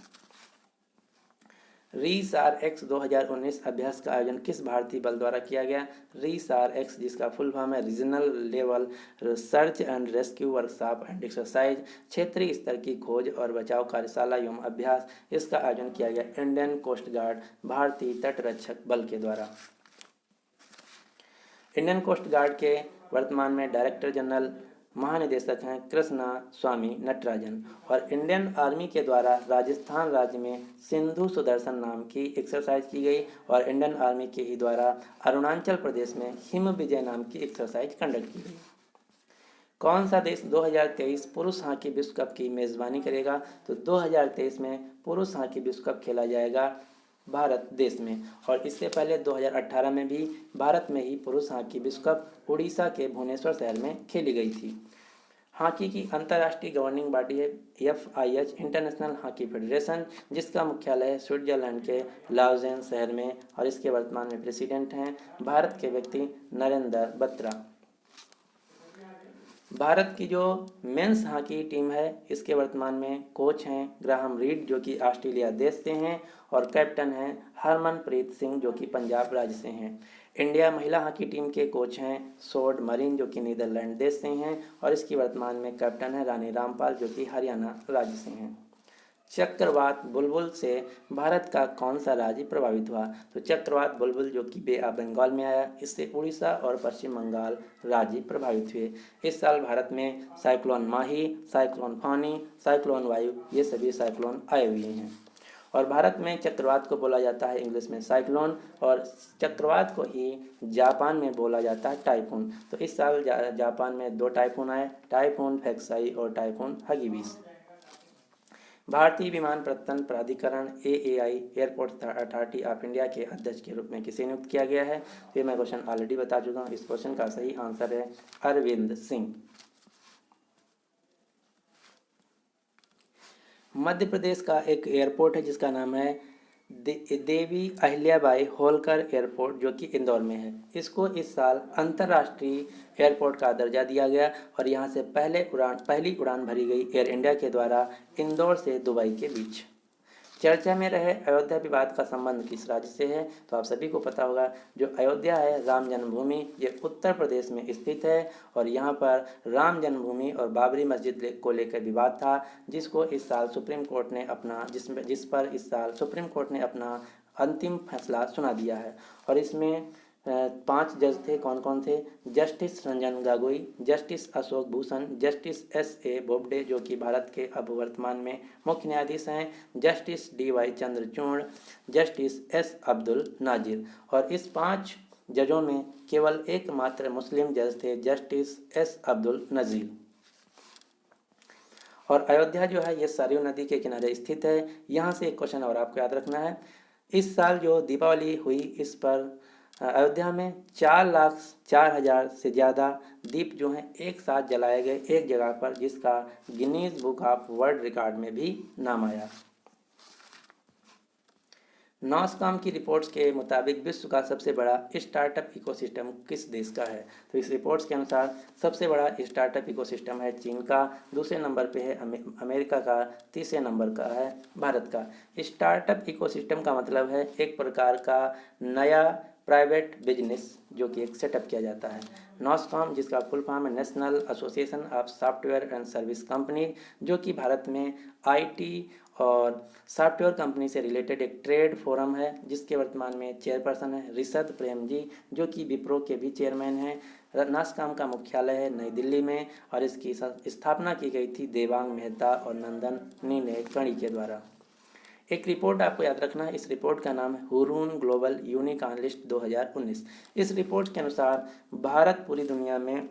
रीसार-एक्स 2019 अभ्यास का आयोजन किस भारतीय बल द्वारा किया गया? रीसार-एक्स जिसका फुल फॉर्म है regional level search and rescue workshop and exercise, क्षेत्रीय स्तर की खोज और बचाव कार्यशाला एवं अभ्यास, इसका आयोजन किया गया इंडियन कोस्ट गार्ड भारतीय तटरक्षक बल के द्वारा। इंडियन कोस्ट गार्ड के वर्तमान में डायरेक्टर जनरल महानिदेशक हैं कृष्णा स्वामी नटराजन। और इंडियन आर्मी के द्वारा राजस्थान राज्य में सिंधु सुदर्शन नाम की एक्सरसाइज की गई और इंडियन आर्मी के ही द्वारा अरुणाचल प्रदेश में हिम विजय नाम की एक्सरसाइज कंडक्ट की गई। कौन सा देश 2023 पुरुष हॉकी विश्व कप की मेजबानी करेगा? तो 2023 में पुरुष हॉकी विश्व कप खेला जाएगा भारत देश में। और इससे पहले 2018 में भी भारत में ही पुरुष हॉकी विश्व कप उड़ीसा के भुवनेश्वर शहर में खेली गई थी। हॉकी की अंतर्राष्ट्रीय गवर्निंग बॉडी है FIH इंटरनेशनल हॉकी फेडरेशन, जिसका मुख्यालय है स्विट्जरलैंड के लाउजेन शहर में और इसके वर्तमान में प्रेसिडेंट हैं भारत के व्यक्ति नरेंद्र बत्रा। भारत की जो मेंस हॉकी टीम है इसके वर्तमान में कोच हैं ग्राहम रीड जो कि ऑस्ट्रेलिया देश से हैं और कैप्टन हैं हरमनप्रीत सिंह जो कि पंजाब राज्य से हैं। इंडिया महिला हॉकी टीम के कोच हैं सोड मरीन जो कि नीदरलैंड देश से हैं और इसकी वर्तमान में कैप्टन है रानी रामपाल जो कि हरियाणा राज्य से हैं। चक्रवात बुलबुल से भारत का कौन सा राज्य प्रभावित हुआ? तो चक्रवात बुलबुल जो कि बे ऑफ बंगाल में आया, इससे उड़ीसा और पश्चिम बंगाल राज्य प्रभावित हुए। इस साल भारत में साइक्लोन माही, साइक्लोन फानी, साइक्लोन वायु ये सभी साइक्लोन आए हुए हैं। और भारत में चक्रवात को बोला जाता है इंग्लिश में साइक्लोन और चक्रवात को ही जापान में बोला जाता है टाइफून। तो इस साल जापान में 2 टाइफून आए, टाइफून फैक्साई और टाइफून हगीबीस। भारतीय विमानपत्तन प्राधिकरण AAI airport authority of India के अध्यक्ष के रूप में किसे नियुक्त किया गया है? तो ये मैं क्वेश्चन ऑलरेडी बता चुका हूँ। इस क्वेश्चन का सही आंसर है अरविंद सिंह। मध्य प्रदेश का एक एयरपोर्ट है जिसका नाम है देवी अहिल्याबाई होलकर एयरपोर्ट जो कि इंदौर में है। इसको इस साल अंतर्राष्ट्रीय एयरपोर्ट का दर्जा दिया गया और यहाँ से पहली उड़ान भरी गई एयर इंडिया के द्वारा इंदौर से दुबई के बीच। चर्चा में रहे अयोध्या विवाद का संबंध किस राज्य से है? तो आप सभी को पता होगा जो अयोध्या है राम जन्मभूमि ये उत्तर प्रदेश में स्थित है और यहाँ पर राम जन्मभूमि और बाबरी मस्जिद को लेकर विवाद था जिसको इस साल सुप्रीम कोर्ट ने अपना जिस पर इस साल सुप्रीम कोर्ट ने अपना अंतिम फैसला सुना दिया है। और इसमें 5 जज थे। कौन कौन थे? Justice Ranjan Gogoi, justice Ashok Bhushan, justice SA Bobde जो कि भारत के अब वर्तमान में मुख्य न्यायाधीश हैं, justice DY Chandrachud, justice S Abdul Nazeer. और इस 5 जजों में केवल एकमात्र मुस्लिम जज थे, जस्टिस एस अब्दुल नज़ीर। और अयोध्या जो है ये सरयू नदी के किनारे स्थित है। यहाँ से एक क्वेश्चन और आपको याद रखना है, इस साल जो दीपावली हुई इस पर अयोध्या में 4,04,000 से ज़्यादा दीप जो हैं एक साथ जलाए गए एक जगह पर, जिसका Guinness book of world record में भी नाम आया। नॉसकॉम की रिपोर्ट्स के मुताबिक विश्व का सबसे बड़ा स्टार्टअप इकोसिस्टम किस देश का है? तो इस रिपोर्ट्स के अनुसार सबसे बड़ा स्टार्टअप इकोसिस्टम है चीन का, दूसरे नंबर पे है अमेरिका का, तीसरे नंबर का है भारत का। स्टार्टअप इकोसिस्टम का मतलब है एक प्रकार का नया प्राइवेट बिजनेस जो कि एक सेटअप किया जाता है। नॉसकॉम जिसका फुल फॉर्म है national association of software and service company, जो कि भारत में आईटी और सॉफ्टवेयर कंपनी से रिलेटेड एक ट्रेड फोरम है, जिसके वर्तमान में चेयरपर्सन है ऋषद प्रेम जी, जो कि विप्रो के भी चेयरमैन हैं। नॉसकॉम का मुख्यालय है नई दिल्ली में और इसकी स्थापना की गई थी देवांग मेहता और नंदन नीलेकणी के द्वारा। एक रिपोर्ट आपको याद रखना है, इस रिपोर्ट का नाम है हुरून ग्लोबल यूनिकॉर्न लिस्ट 2019। इस रिपोर्ट के अनुसार भारत पूरी दुनिया में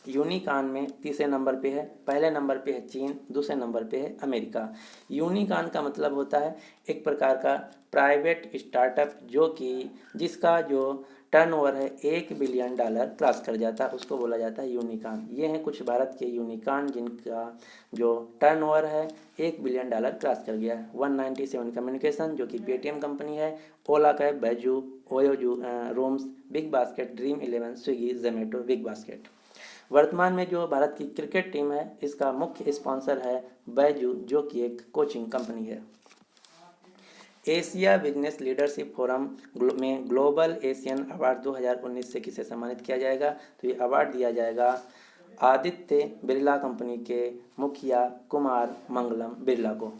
यूनिकॉर्न में तीसरे नंबर पे है, पहले नंबर पे है चीन, दूसरे नंबर पे है अमेरिका। यूनिकॉर्न का मतलब होता है एक प्रकार का प्राइवेट स्टार्टअप जो कि जिसका जो टर्नओवर है $1 बिलियन क्रॉस कर जाता है, उसको बोला जाता है यूनिकॉर्न। ये हैं कुछ भारत के यूनिकॉर्न जिनका जो टर्नओवर है $1 बिलियन क्रॉस कर गया है। 197 कम्युनिकेशन जो कि पेटीएम कंपनी है, Ola cab, Byju's, Oyo rooms, big basket, dream 11, Swiggy, Zomato, big basket. वर्तमान में जो भारत की क्रिकेट टीम है इसका मुख्य स्पॉन्सर है बैजू, जो कि एक कोचिंग कंपनी है। एशिया बिजनेस लीडरशिप फोरम में ग्लोबल एशियन अवार्ड 2019 से किसे सम्मानित किया जाएगा? तो ये अवार्ड दिया जाएगा आदित्य बिरला कंपनी के मुखिया कुमार मंगलम बिरला को।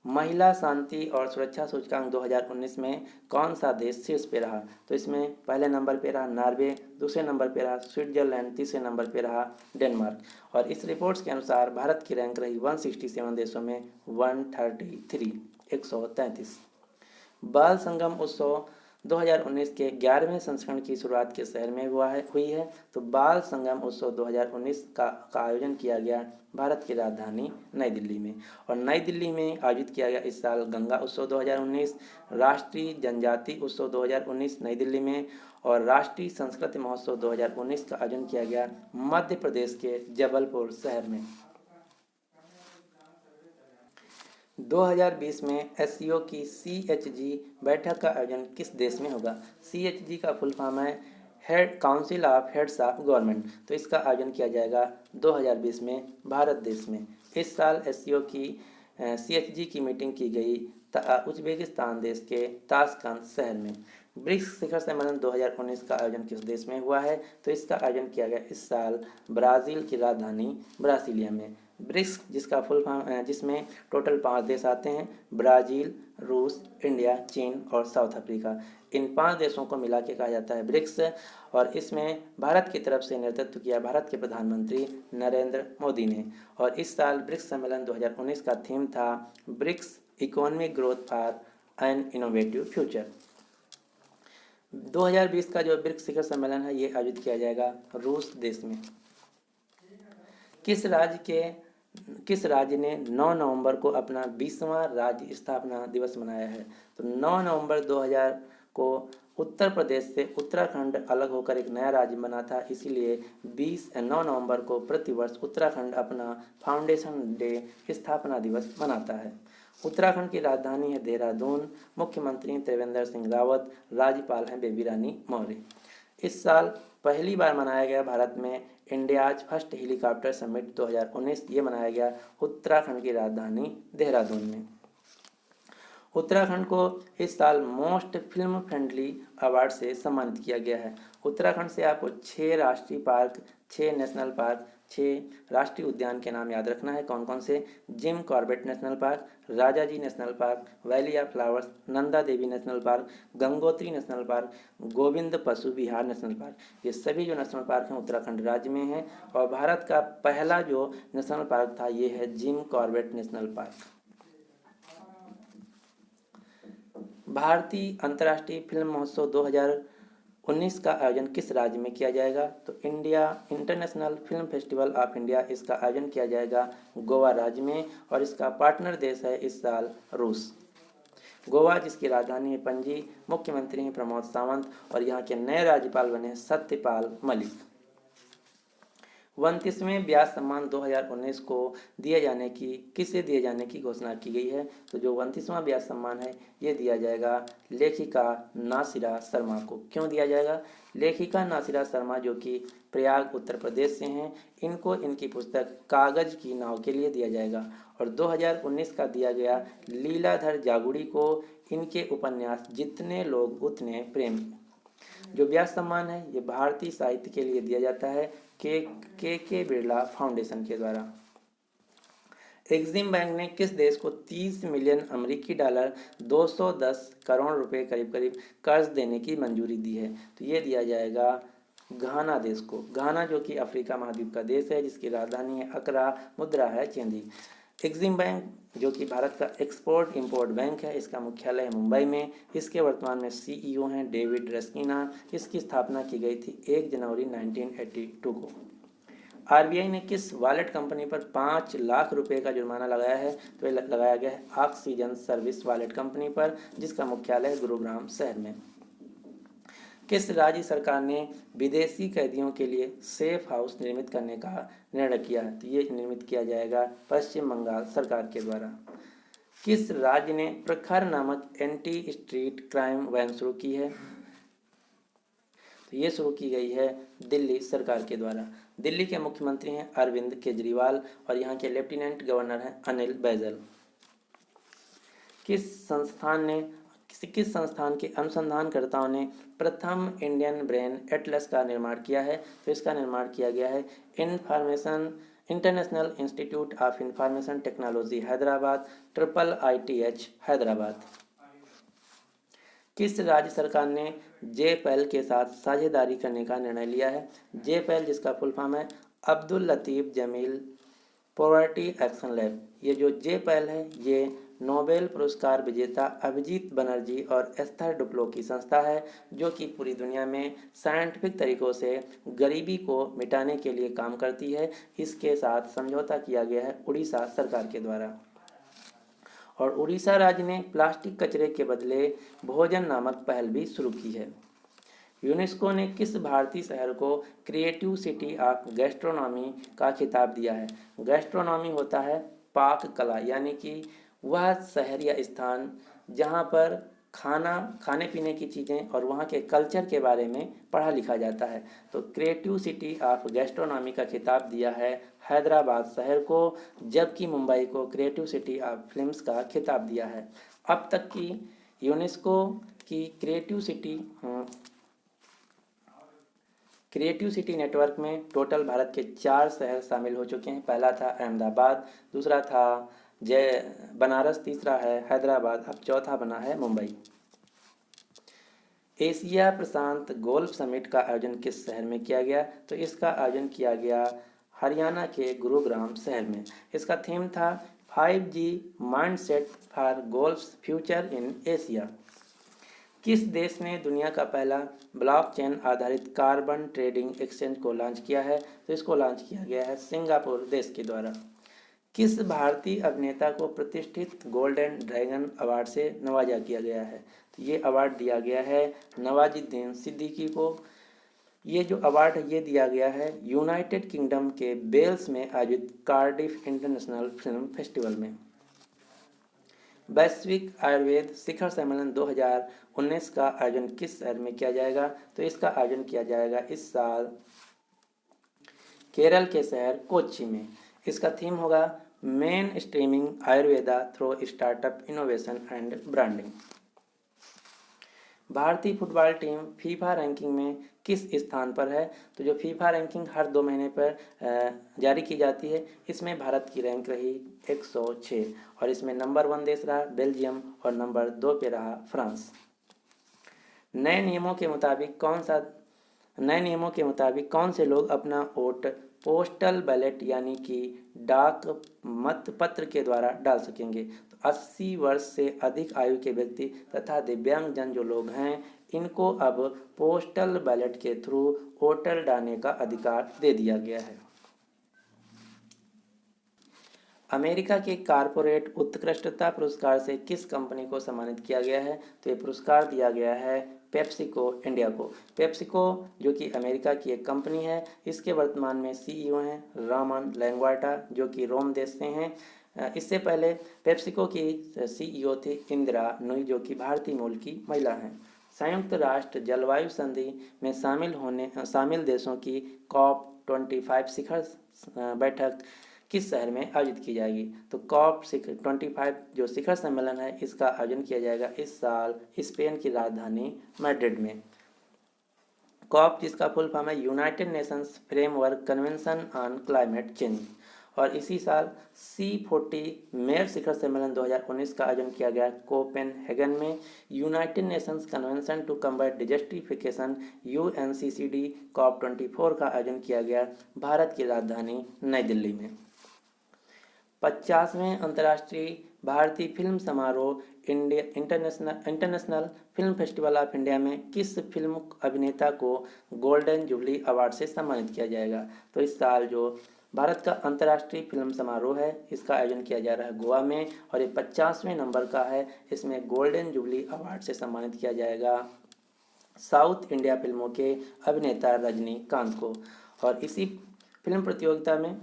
महिला शांति और सुरक्षा सूचकांक 2019 में कौन सा देश शीर्ष पे रहा? तो इसमें पहले नंबर पे रहा नॉर्वे, दूसरे नंबर पे रहा स्विट्जरलैंड, तीसरे नंबर पे रहा डेनमार्क। और इस रिपोर्ट्स के अनुसार भारत की रैंक रही 167 देशों में 133। बाल संगम उत्सव 2019 के 11वें संस्करण की शुरुआत किस शहर में हुई है? तो बाल संगम उत्सव 2019 का आयोजन किया गया भारत की राजधानी नई दिल्ली में। और नई दिल्ली में आयोजित किया गया इस साल गंगा उत्सव 2019, राष्ट्रीय जनजाति उत्सव 2019 नई दिल्ली में, और राष्ट्रीय संस्कृति महोत्सव 2019 का आयोजन किया गया मध्य प्रदेश के जबलपुर शहर में। 2020 में एससीओ की CHG बैठक का आयोजन किस देश में होगा? CHG का फुल फॉर्म है head council of heads of government. तो इसका आयोजन किया जाएगा 2020 में भारत देश में। इस साल एससीओ की CHG की मीटिंग की गई उज्बेकिस्तान देश के ताशकंद शहर में। ब्रिक्स शिखर सम्मेलन 2019 का आयोजन किस देश में हुआ है? तो इसका आयोजन किया गया इस साल ब्राज़ील की राजधानी ब्रासिलिया में। ब्रिक्स जिसका फुल फॉर्म जिसमें टोटल 5 देश आते हैं, ब्राज़ील, रूस, इंडिया, चीन और साउथ अफ्रीका। इन 5 देशों को मिला के कहा जाता है ब्रिक्स। और इसमें भारत की तरफ से नेतृत्व किया भारत के प्रधानमंत्री नरेंद्र मोदी ने। और इस साल ब्रिक्स सम्मेलन 2019 का थीम था BRICS economic growth for an innovative future. 2020 का जो ब्रिक्स शिखर सम्मेलन है ये आयोजित किया जाएगा रूस देश में। किस राज्य ने 9 नवंबर को अपना 20वां राज्य स्थापना दिवस मनाया है? तो 9 नवंबर 2000 को उत्तर प्रदेश से उत्तराखंड अलग होकर एक नया राज्य बना था, इसीलिए 9 नवंबर को प्रतिवर्ष उत्तराखंड अपना फाउंडेशन डे स्थापना दिवस मनाता है। उत्तराखंड की राजधानी है देहरादून, मुख्यमंत्री त्रिवेंद्र सिंह रावत, राज्यपाल हैं बेबी रानी मौर्य। इस साल पहली बार मनाया गया भारत में इंडियाज फर्स्ट हेलीकॉप्टर समिट 2019। ये मनाया गया उत्तराखंड की राजधानी देहरादून में। उत्तराखंड को इस साल मोस्ट फिल्म फ्रेंडली अवार्ड से सम्मानित किया गया है। उत्तराखंड से आपको 6 राष्ट्रीय पार्क, 6 नेशनल पार्क, 6 राष्ट्रीय उद्यान के नाम याद रखना है। कौन कौन से? Jim Corbett national park, Rajaji national park, valley of flowers, Nanda Devi national park, Gangotri national park, Govind पशु विहार नेशनल पार्क। ये सभी जो नेशनल पार्क हैं उत्तराखंड राज्य में हैं। और भारत का पहला जो नेशनल पार्क था ये है जिम कॉर्बेट नेशनल पार्क। भारतीय अंतर्राष्ट्रीय फिल्म महोत्सव 2019 का आयोजन किस राज्य में किया जाएगा? तो India international film festival of India, इसका आयोजन किया जाएगा गोवा राज्य में, और इसका पार्टनर देश है इस साल रूस। गोवा, जिसकी राजधानी है पणजी, मुख्यमंत्री हैं प्रमोद सावंत, और यहाँ के नए राज्यपाल बने सत्यपाल मलिक। 29वें व्यास सम्मान 2019 को किसे दिए जाने की घोषणा की गई है? तो जो 29वां व्यास सम्मान है ये दिया जाएगा लेखिका नासिरा शर्मा को। क्यों दिया जाएगा? लेखिका नासिरा शर्मा जो कि प्रयाग उत्तर प्रदेश से हैं, इनको इनकी पुस्तक कागज की नाव के लिए दिया जाएगा। और 2019 का दिया गया लीलाधर जागुड़ी को इनके उपन्यास जितने लोग उतने प्रेम। जो व्यास सम्मान है ये भारतीय साहित्य के लिए दिया जाता है के बिरला फाउंडेशन के द्वारा। एक्सिम बैंक ने किस देश को 30 मिलियन अमेरिकी डॉलर 210 करोड़ रुपए करीब कर्ज देने की मंजूरी दी है? तो ये दिया जाएगा घाना देश को। घाना जो कि अफ्रीका महाद्वीप का देश है, जिसकी राजधानी है अकरा, मुद्रा है चांदी। एक्सिम बैंक जो कि भारत का एक्सपोर्ट इंपोर्ट बैंक है, इसका मुख्यालय है मुंबई में। इसके वर्तमान में सीईओ हैं डेविड रस्किना। इसकी स्थापना की गई थी 1 जनवरी 1982 को। आरबीआई ने किस वॉलेट कंपनी पर 5 लाख रुपए का जुर्माना लगाया है? तो ये लगाया गया है ऑक्सीजन सर्विस वॉलेट कंपनी पर, जिसका मुख्यालय है गुरुग्राम शहर में। किस राज्य सरकार ने विदेशी कैदियों के लिए सेफ हाउस निर्मित करने का निर्णय किया है? तो ये निर्मित किया जाएगा पश्चिम बंगाल सरकार के द्वारा। किस राज्य ने प्रखर नामक एंटी स्ट्रीट क्राइम वैन शुरू की है? तो ये शुरू की गई है दिल्ली सरकार के द्वारा। दिल्ली के मुख्यमंत्री हैं अरविंद केजरीवाल, और यहाँ के लेफ्टिनेंट गवर्नर हैं अनिल बैजल। किस संस्थान के अनुसंधानकर्ताओं ने प्रथम इंडियन ब्रेन एटलस का निर्माण किया है? तो इसका निर्माण किया गया है international institute of information technology Hyderabad, IIITH Hyderabad. किस राज्य सरकार ने जेपैल के साथ साझेदारी करने का निर्णय लिया है? जेपैल जिसका फुल फॉर्म है Abdul Latif Jameel poverty action lab. ये जो जेपैल है ये नोबेल पुरस्कार विजेता अभिजीत बनर्जी और एस्थर डुप्लो की संस्था है, जो कि पूरी दुनिया में साइंटिफिक तरीकों से गरीबी को मिटाने के लिए काम करती है। इसके साथ समझौता किया गया है उड़ीसा सरकार के द्वारा। और उड़ीसा राज्य ने प्लास्टिक कचरे के बदले भोजन नामक पहल भी शुरू की है। यूनेस्को ने किस भारतीय शहर को क्रिएटिव सिटी ऑफ गैस्ट्रोनॉमी का खिताब दिया है? गैस्ट्रोनॉमी होता है पाक कला, यानी कि वह शहर या स्थान जहाँ पर खाने पीने की चीज़ें और वहाँ के कल्चर के बारे में पढ़ा लिखा जाता है। तो क्रिएटिव सिटी ऑफ गैस्ट्रोनॉमी का खिताब दिया है हैदराबाद शहर को, जबकि मुंबई को क्रिएटिव सिटी ऑफ फिल्म्स का खिताब दिया है। अब तक की यूनेस्को की क्रिएटिव सिटी नेटवर्क में टोटल भारत के 4 शहर शामिल हो चुके हैं। पहला था अहमदाबाद, दूसरा था बनारस, तीसरा है हैदराबाद, अब चौथा बना है मुंबई। एशिया प्रशांत गोल्फ समिट का आयोजन किस शहर में किया गया? तो इसका आयोजन किया गया हरियाणा के गुरुग्राम शहर में। इसका थीम था 5G mindset for golf future in Asia. किस देश ने दुनिया का पहला ब्लॉकचेन आधारित कार्बन ट्रेडिंग एक्सचेंज को लॉन्च किया है? तो इसको लॉन्च किया गया है सिंगापुर देश के द्वारा। किस भारतीय अभिनेता को प्रतिष्ठित गोल्डन ड्रैगन अवार्ड से नवाजा किया गया है? तो ये अवार्ड दिया गया है नवाजुद्दीन सिद्दीकी को। ये जो अवार्ड है ये दिया गया है यूनाइटेड किंगडम के वेल्स में आयोजित कार्डिफ इंटरनेशनल फिल्म फेस्टिवल में। वैश्विक आयुर्वेद शिखर सम्मेलन 2019 का आयोजन किस शहर में किया जाएगा? तो इसका आयोजन किया जाएगा इस साल केरल के शहर कोच्चि में। इसका थीम होगा main streaming Ayurveda through startup innovation and branding. भारतीय फुटबॉल टीम फीफा रैंकिंग में किस स्थान पर है? तो जो फीफा रैंकिंग हर 2 महीने पर जारी की जाती है, इसमें भारत की रैंक रही 106, और इसमें नंबर 1 देश रहा बेल्जियम और नंबर 2 पे रहा फ्रांस। नए नियमों के मुताबिक कौन से लोग अपना वोट पोस्टल बैलेट यानी कि डाक मत पत्र के द्वारा डाल सकेंगे? तो 80 वर्ष से अधिक आयु के व्यक्ति तथा दिव्यांगजन जो लोग हैं, इनको अब पोस्टल बैलेट के थ्रू वोटर डालने का अधिकार दे दिया गया है। अमेरिका के कारपोरेट उत्कृष्टता पुरस्कार से किस कंपनी को सम्मानित किया गया है? तो ये पुरस्कार दिया गया है पेप्सिको इंडिया को। पेप्सिको जो कि अमेरिका की एक कंपनी है, इसके वर्तमान में सीईओ हैं रामन लैंगवाटा, जो कि रोम देश से हैं। इससे पहले पेप्सिको की सीईओ थी इंदिरा नुई, जो कि भारतीय मूल की महिला हैं। संयुक्त राष्ट्र जलवायु संधि में शामिल देशों की COP25 शिखर बैठक किस शहर में आयोजित की जाएगी? तो COP25 जो शिखर सम्मेलन है, इसका आयोजन किया जाएगा इस साल स्पेन की राजधानी मैड्रिड में। COP जिसका फुल फॉर्म है United Nations framework convention on climate change, और इसी साल C40 मेयर शिखर सम्मेलन 2019 का आयोजन किया गया कोपेनहेगन में। United Nations convention to combat desertification UNCCD COP24 का आयोजन किया गया भारत की राजधानी नई दिल्ली में। 50वें अंतर्राष्ट्रीय भारतीय फिल्म समारोह international film festival of India में किस फिल्म अभिनेता को गोल्डन जुबली अवार्ड से सम्मानित किया जाएगा? तो इस साल जो भारत का अंतर्राष्ट्रीय फिल्म समारोह है, इसका आयोजन किया जा रहा है गोवा में, और ये 50वें नंबर का है। इसमें गोल्डन जुबली अवार्ड से सम्मानित किया जाएगा साउथ इंडिया फिल्मों के अभिनेता रजनीकांत को। और इसी फिल्म प्रतियोगिता में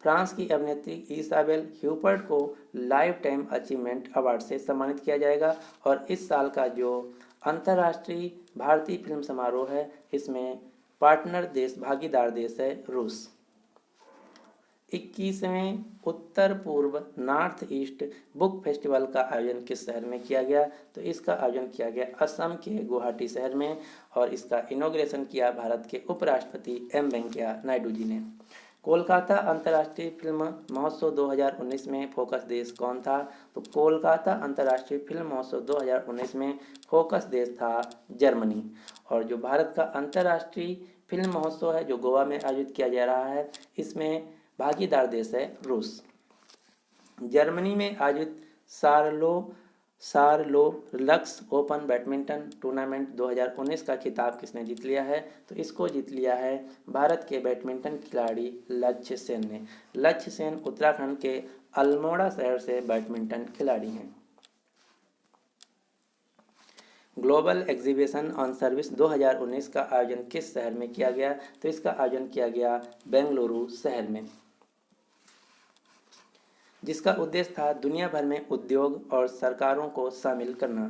फ्रांस की अभिनेत्री इसाबेल ह्यूपर्ट को लाइफ टाइम अचीवमेंट अवार्ड से सम्मानित किया जाएगा। और इस साल का जो अंतर्राष्ट्रीय भारतीय फिल्म समारोह है, इसमें पार्टनर देश, भागीदार देश है रूस। 21वें उत्तर पूर्व नॉर्थ ईस्ट बुक फेस्टिवल का आयोजन किस शहर में किया गया? तो इसका आयोजन किया गया असम के गुवाहाटी शहर में, और इसका इनॉग्रेशन किया भारत के उपराष्ट्रपति M वेंकैया नायडू जी ने। कोलकाता अंतर्राष्ट्रीय फिल्म महोत्सव 2019 में फोकस देश कौन था? तो कोलकाता अंतर्राष्ट्रीय फिल्म महोत्सव 2019 में फोकस देश था जर्मनी। और जो भारत का अंतर्राष्ट्रीय फिल्म महोत्सव है, जो गोवा में आयोजित किया जा रहा है, इसमें भागीदार देश है रूस। जर्मनी में आयोजित सारलो लक्स ओपन बैडमिंटन टूर्नामेंट 2019 का खिताब किसने जीत लिया है? तो इसको जीत लिया है भारत के बैडमिंटन खिलाड़ी लक्ष्य सेन ने। लक्ष्य सेन उत्तराखंड के अल्मोड़ा शहर से बैडमिंटन खिलाड़ी हैं। ग्लोबल एग्जीबिशन ऑन सर्विस 2019 का आयोजन किस शहर में किया गया? तो इसका आयोजन किया गया बेंगलुरु शहर में, जिसका उद्देश्य था दुनिया भर में उद्योग और सरकारों को शामिल करना।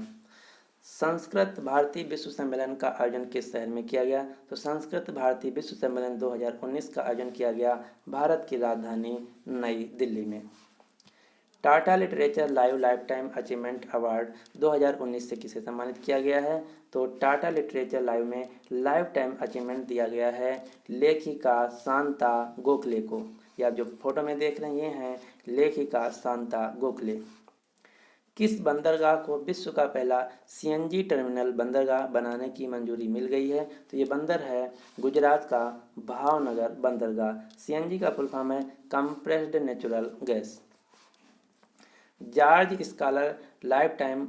संस्कृत भारतीय विश्व सम्मेलन का आयोजन किस शहर में किया गया? तो संस्कृत भारतीय विश्व सम्मेलन 2019 का आयोजन किया गया भारत की राजधानी नई दिल्ली में। Tata literature life time achievement award 2019 से किसे सम्मानित किया गया है? तो टाटा लिटरेचर लाइव में लाइफ टाइम अचीवमेंट दिया गया है लेखिका शांता गोखले को। या जो फोटो में देख रहे हैं, लेखिका शांता गोखले। किस बंदरगाह को विश्व का पहला CNG टर्मिनल बंदरगाह बनाने की मंजूरी मिल गई है? तो ये बंदर है गुजरात का भावनगर बंदरगाह। CNG का फुल फॉर्म है compressed natural gas. George scholar life time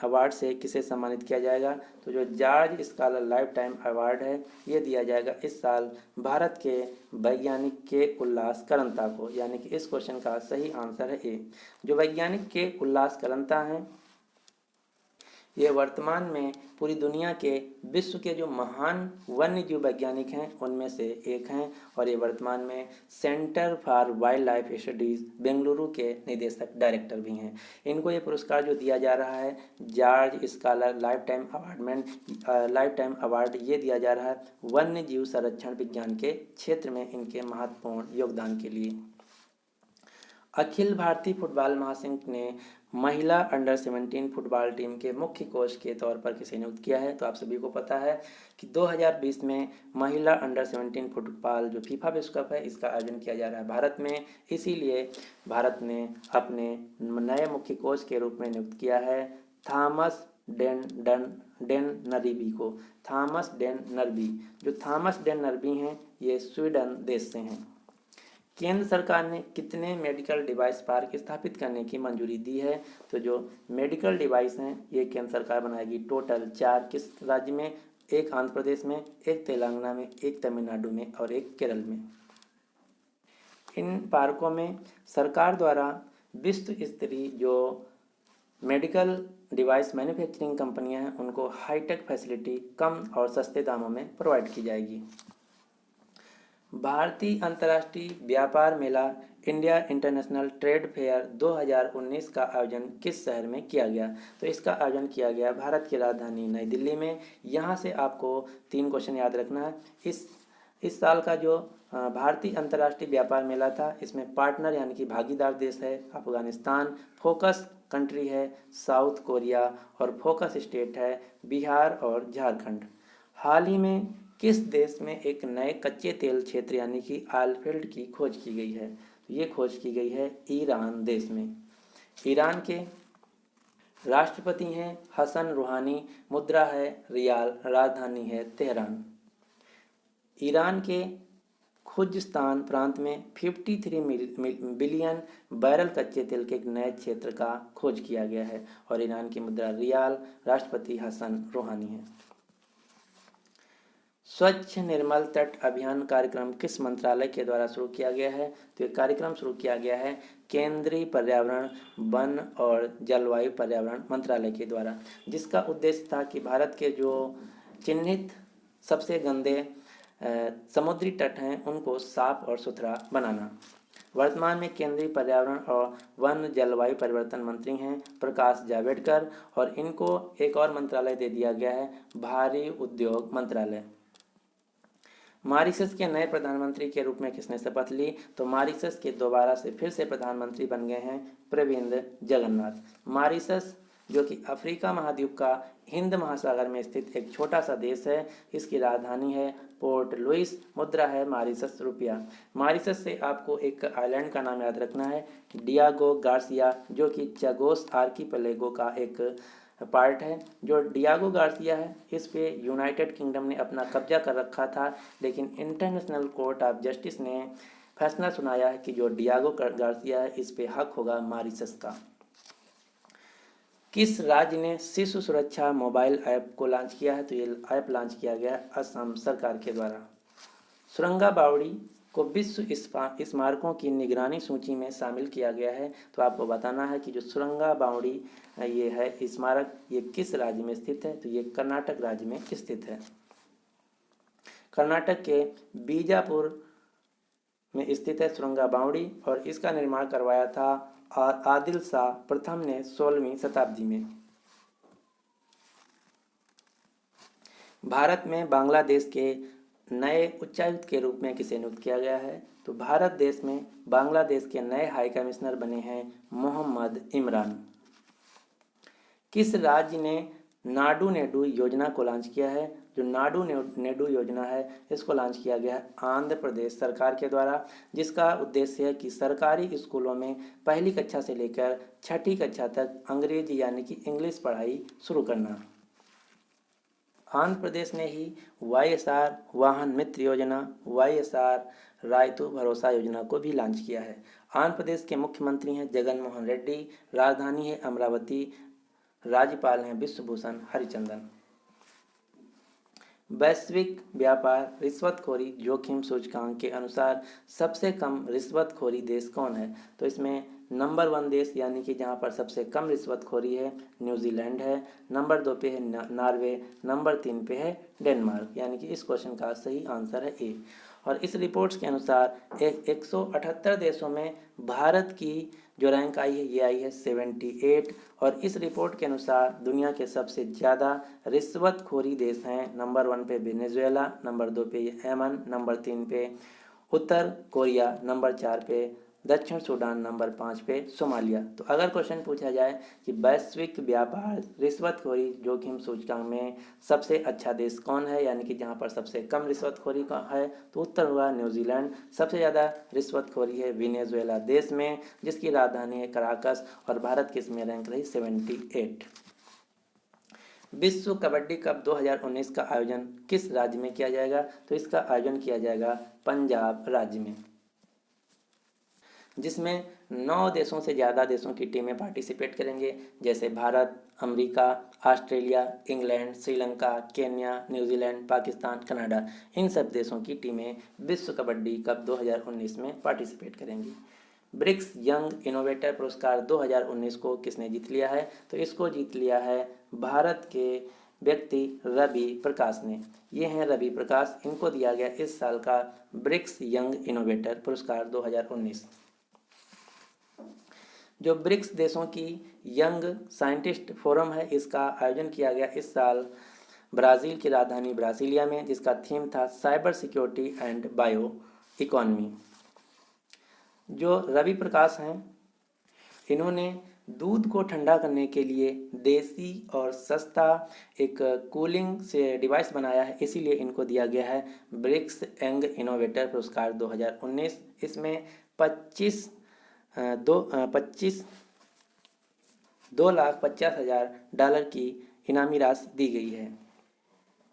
award से किसे सम्मानित किया जाएगा? तो जो George scholar life time award है, ये दिया जाएगा इस साल भारत के वैज्ञानिक के उल्लास करंता को। यानी कि इस क्वेश्चन का सही आंसर है ए। जो वैज्ञानिक के उल्लास करंता हैं, ये वर्तमान में पूरी दुनिया के विश्व के जो महान वन्य जीव वैज्ञानिक हैं, उनमें से एक हैं, और ये वर्तमान में centre for wild life studies Bengaluru के निदेशक डायरेक्टर भी हैं। इनको ये पुरस्कार जो दिया जा रहा है George scholar life time award, ये दिया जा रहा है वन्य जीव संरक्षण विज्ञान के क्षेत्र में इनके महत्वपूर्ण योगदान के लिए। अखिल भारतीय फुटबॉल महासंघ ने महिला अंडर 17 फुटबॉल टीम के मुख्य कोच के तौर पर किसे नियुक्त किया है? तो आप सभी को पता है कि 2020 में महिला अंडर 17 फुटबॉल जो फीफा विश्व कप है, इसका आयोजन किया जा रहा है भारत में। इसीलिए भारत ने अपने नए मुख्य कोच के रूप में नियुक्त किया है थॉमस डेन नरबी को। थॉमस डेन नरबी, जो थॉमस डेन नरबी हैं, ये स्वीडन देश से हैं। केंद्र सरकार ने कितने मेडिकल डिवाइस पार्क स्थापित करने की मंजूरी दी है? तो जो मेडिकल डिवाइस हैं ये केंद्र सरकार बनाएगी। टोटल 4 किस राज्य में? एक आंध्र प्रदेश में, एक तेलंगाना में, एक तमिलनाडु में और एक केरल में। इन पार्कों में सरकार द्वारा विश्व स्तरीय जो मेडिकल डिवाइस मैन्युफैक्चरिंग कंपनियां हैं उनको हाईटेक फैसिलिटी कम और सस्ते दामों में प्रोवाइड की जाएगी। भारतीय अंतर्राष्ट्रीय व्यापार मेला इंडिया इंटरनेशनल ट्रेड फेयर 2019 का आयोजन किस शहर में किया गया? तो इसका आयोजन किया गया भारत की राजधानी नई दिल्ली में। यहाँ से आपको 3 क्वेश्चन याद रखना है। इस साल का जो भारतीय अंतर्राष्ट्रीय व्यापार मेला था इसमें पार्टनर यानी कि भागीदार देश है अफगानिस्तान, फोकस कंट्री है साउथ कोरिया और फोकस स्टेट है बिहार और झारखंड। हाल ही में किस देश में एक नए कच्चे तेल क्षेत्र यानी कि ऑयल फील्ड की खोज की गई है? तो ये खोज की गई है ईरान देश में। ईरान के राष्ट्रपति हैं हसन रूहानी, मुद्रा है रियाल, राजधानी है तेहरान। ईरान के खुजिस्तान प्रांत में 53 बिलियन बैरल कच्चे तेल के एक नए क्षेत्र का खोज किया गया है और ईरान की मुद्रा रियाल, राष्ट्रपति हसन रूहानी है। स्वच्छ निर्मल तट अभियान कार्यक्रम किस मंत्रालय के द्वारा शुरू किया गया है? तो ये कार्यक्रम शुरू किया गया है केंद्रीय पर्यावरण, वन और जलवायु पर्यावरण मंत्रालय के द्वारा, जिसका उद्देश्य था कि भारत के जो चिन्हित सबसे गंदे समुद्री तट हैं उनको साफ और सुथरा बनाना। वर्तमान में केंद्रीय पर्यावरण और वन जलवायु परिवर्तन मंत्री हैं प्रकाश जावड़ेकर और इनको एक और मंत्रालय दे दिया गया है भारी उद्योग मंत्रालय। मॉरिशस के नए प्रधानमंत्री के रूप में किसने शपथ ली? तो मॉरिशस के दोबारा से फिर से प्रधानमंत्री बन गए हैं प्रविंद जगन्नाथ। मॉरिशस जो कि अफ्रीका महाद्वीप का हिंद महासागर में स्थित एक छोटा सा देश है, इसकी राजधानी है पोर्ट लुइस, मुद्रा है मॉरिशस रुपया। मॉरिशस से आपको एक आइलैंड का नाम याद रखना है डियागो गार्सिया, जो कि चगोस आर्कीपेलागो का एक पार्ट है। जो डियागो गार्सिया है इस पे यूनाइटेड किंगडम ने अपना कब्जा कर रखा था, लेकिन इंटरनेशनल कोर्ट ऑफ जस्टिस ने फैसला सुनाया है कि जो डियागो गार्सिया है इस पे हक होगा मॉरिशस का। किस राज्य ने शिशु सुरक्षा मोबाइल ऐप को लॉन्च किया है? तो ये ऐप लॉन्च किया गया है असम सरकार के द्वारा। सुरंगा बावड़ी को विश्व स्मारकों की निगरानी सूची में शामिल किया गया है। तो आपको बताना है कि जो सुरंगा बावड़ी ये है स्मारक ये किस राज्य में स्थित है? तो ये कर्नाटक राज्य में स्थित है। कर्नाटक के बीजापुर में स्थित है सुरंगा बावड़ी और इसका निर्माण करवाया था आदिल शाह प्रथम ने 16वीं शताब्दी में। भारत में बांग्लादेश के नए उच्चायुक्त के रूप में किसे नियुक्त किया गया है? तो भारत देश में बांग्लादेश के नए हाई कमिश्नर बने हैं मोहम्मद इमरान। किस राज्य ने नाडू नेडू योजना को लॉन्च किया है? जो नाडू नेडू योजना है इसको लॉन्च किया गया है आंध्र प्रदेश सरकार के द्वारा, जिसका उद्देश्य है कि सरकारी स्कूलों में पहली कक्षा से लेकर 6ठी कक्षा तक अंग्रेजी यानी कि इंग्लिश पढ़ाई शुरू करना। आंध्र प्रदेश ने ही YSR वाहन मित्र योजना, YSR रायतु भरोसा योजना को भी लॉन्च किया है। आंध्र प्रदेश के मुख्यमंत्री हैं जगन मोहन रेड्डी, राजधानी है अमरावती, राज्यपाल हैं विश्वभूषण हरिचंदन। वैश्विक व्यापार रिश्वतखोरी जोखिम सूचकांक के अनुसार सबसे कम रिश्वतखोरी देश कौन है? तो इसमें नंबर 1 देश यानी कि जहां पर सबसे कम रिश्वतखोरी है न्यूजीलैंड है, नंबर 2 पे है नॉर्वे, नंबर 3 पे है डेनमार्क, यानी कि इस क्वेश्चन का सही आंसर है ए। और इस रिपोर्ट्स के अनुसार 178 देशों में भारत की जो रैंक आई है ये आई है 78 और इस रिपोर्ट के अनुसार दुनिया के सबसे ज़्यादा रिश्वतखोरी देश हैं नंबर 1 पे वेनेजुएला, नंबर 2 पे यमन, नंबर 3 पे उत्तर कोरिया, नंबर 4 पे दक्षिण सूडान, नंबर 5 पे सोमालिया। तो अगर क्वेश्चन पूछा जाए कि वैश्विक व्यापार रिश्वतखोरी जोखिम सूचकांक में सबसे अच्छा देश कौन है यानी कि जहां पर सबसे कम रिश्वतखोरी का है, तो उत्तर होगा न्यूजीलैंड। सबसे ज़्यादा रिश्वतखोरी है वेनेजुएला देश में, जिसकी राजधानी है कराकस और भारत की इसमें रैंक रही 78। विश्व कबड्डी कप 2019 का आयोजन किस राज्य में किया जाएगा? तो इसका आयोजन किया जाएगा पंजाब राज्य में। जिसमें 9 देशों से ज़्यादा देशों की टीमें पार्टिसिपेट करेंगे, जैसे Bharat, America, Australia, England, Sri Lanka, Kenya, New Zealand, Pakistan, Canada. इन सब देशों की टीमें विश्व कबड्डी कप 2019 में पार्टिसिपेट करेंगी। ब्रिक्स यंग इनोवेटर पुरस्कार 2019 को किसने जीत लिया है? तो इसको जीत लिया है भारत के व्यक्ति रवि प्रकाश ने। ये हैं रवि प्रकाश, इनको दिया गया इस साल का ब्रिक्स यंग इनोवेटर पुरस्कार 2019। जो ब्रिक्स देशों की यंग साइंटिस्ट फोरम है, इसका आयोजन किया गया इस साल ब्राज़ील की राजधानी ब्रासिलिया में, जिसका थीम था cyber security and bio economy. जो रवि प्रकाश हैं, इन्होंने दूध को ठंडा करने के लिए देसी और सस्ता एक कूलिंग से डिवाइस बनाया है, इसीलिए इनको दिया गया है ब्रिक्स यंग इनोवेटर पुरस्कार 2019। इसमें 2,50,000 डॉलर की इनामी राशि दी गई है।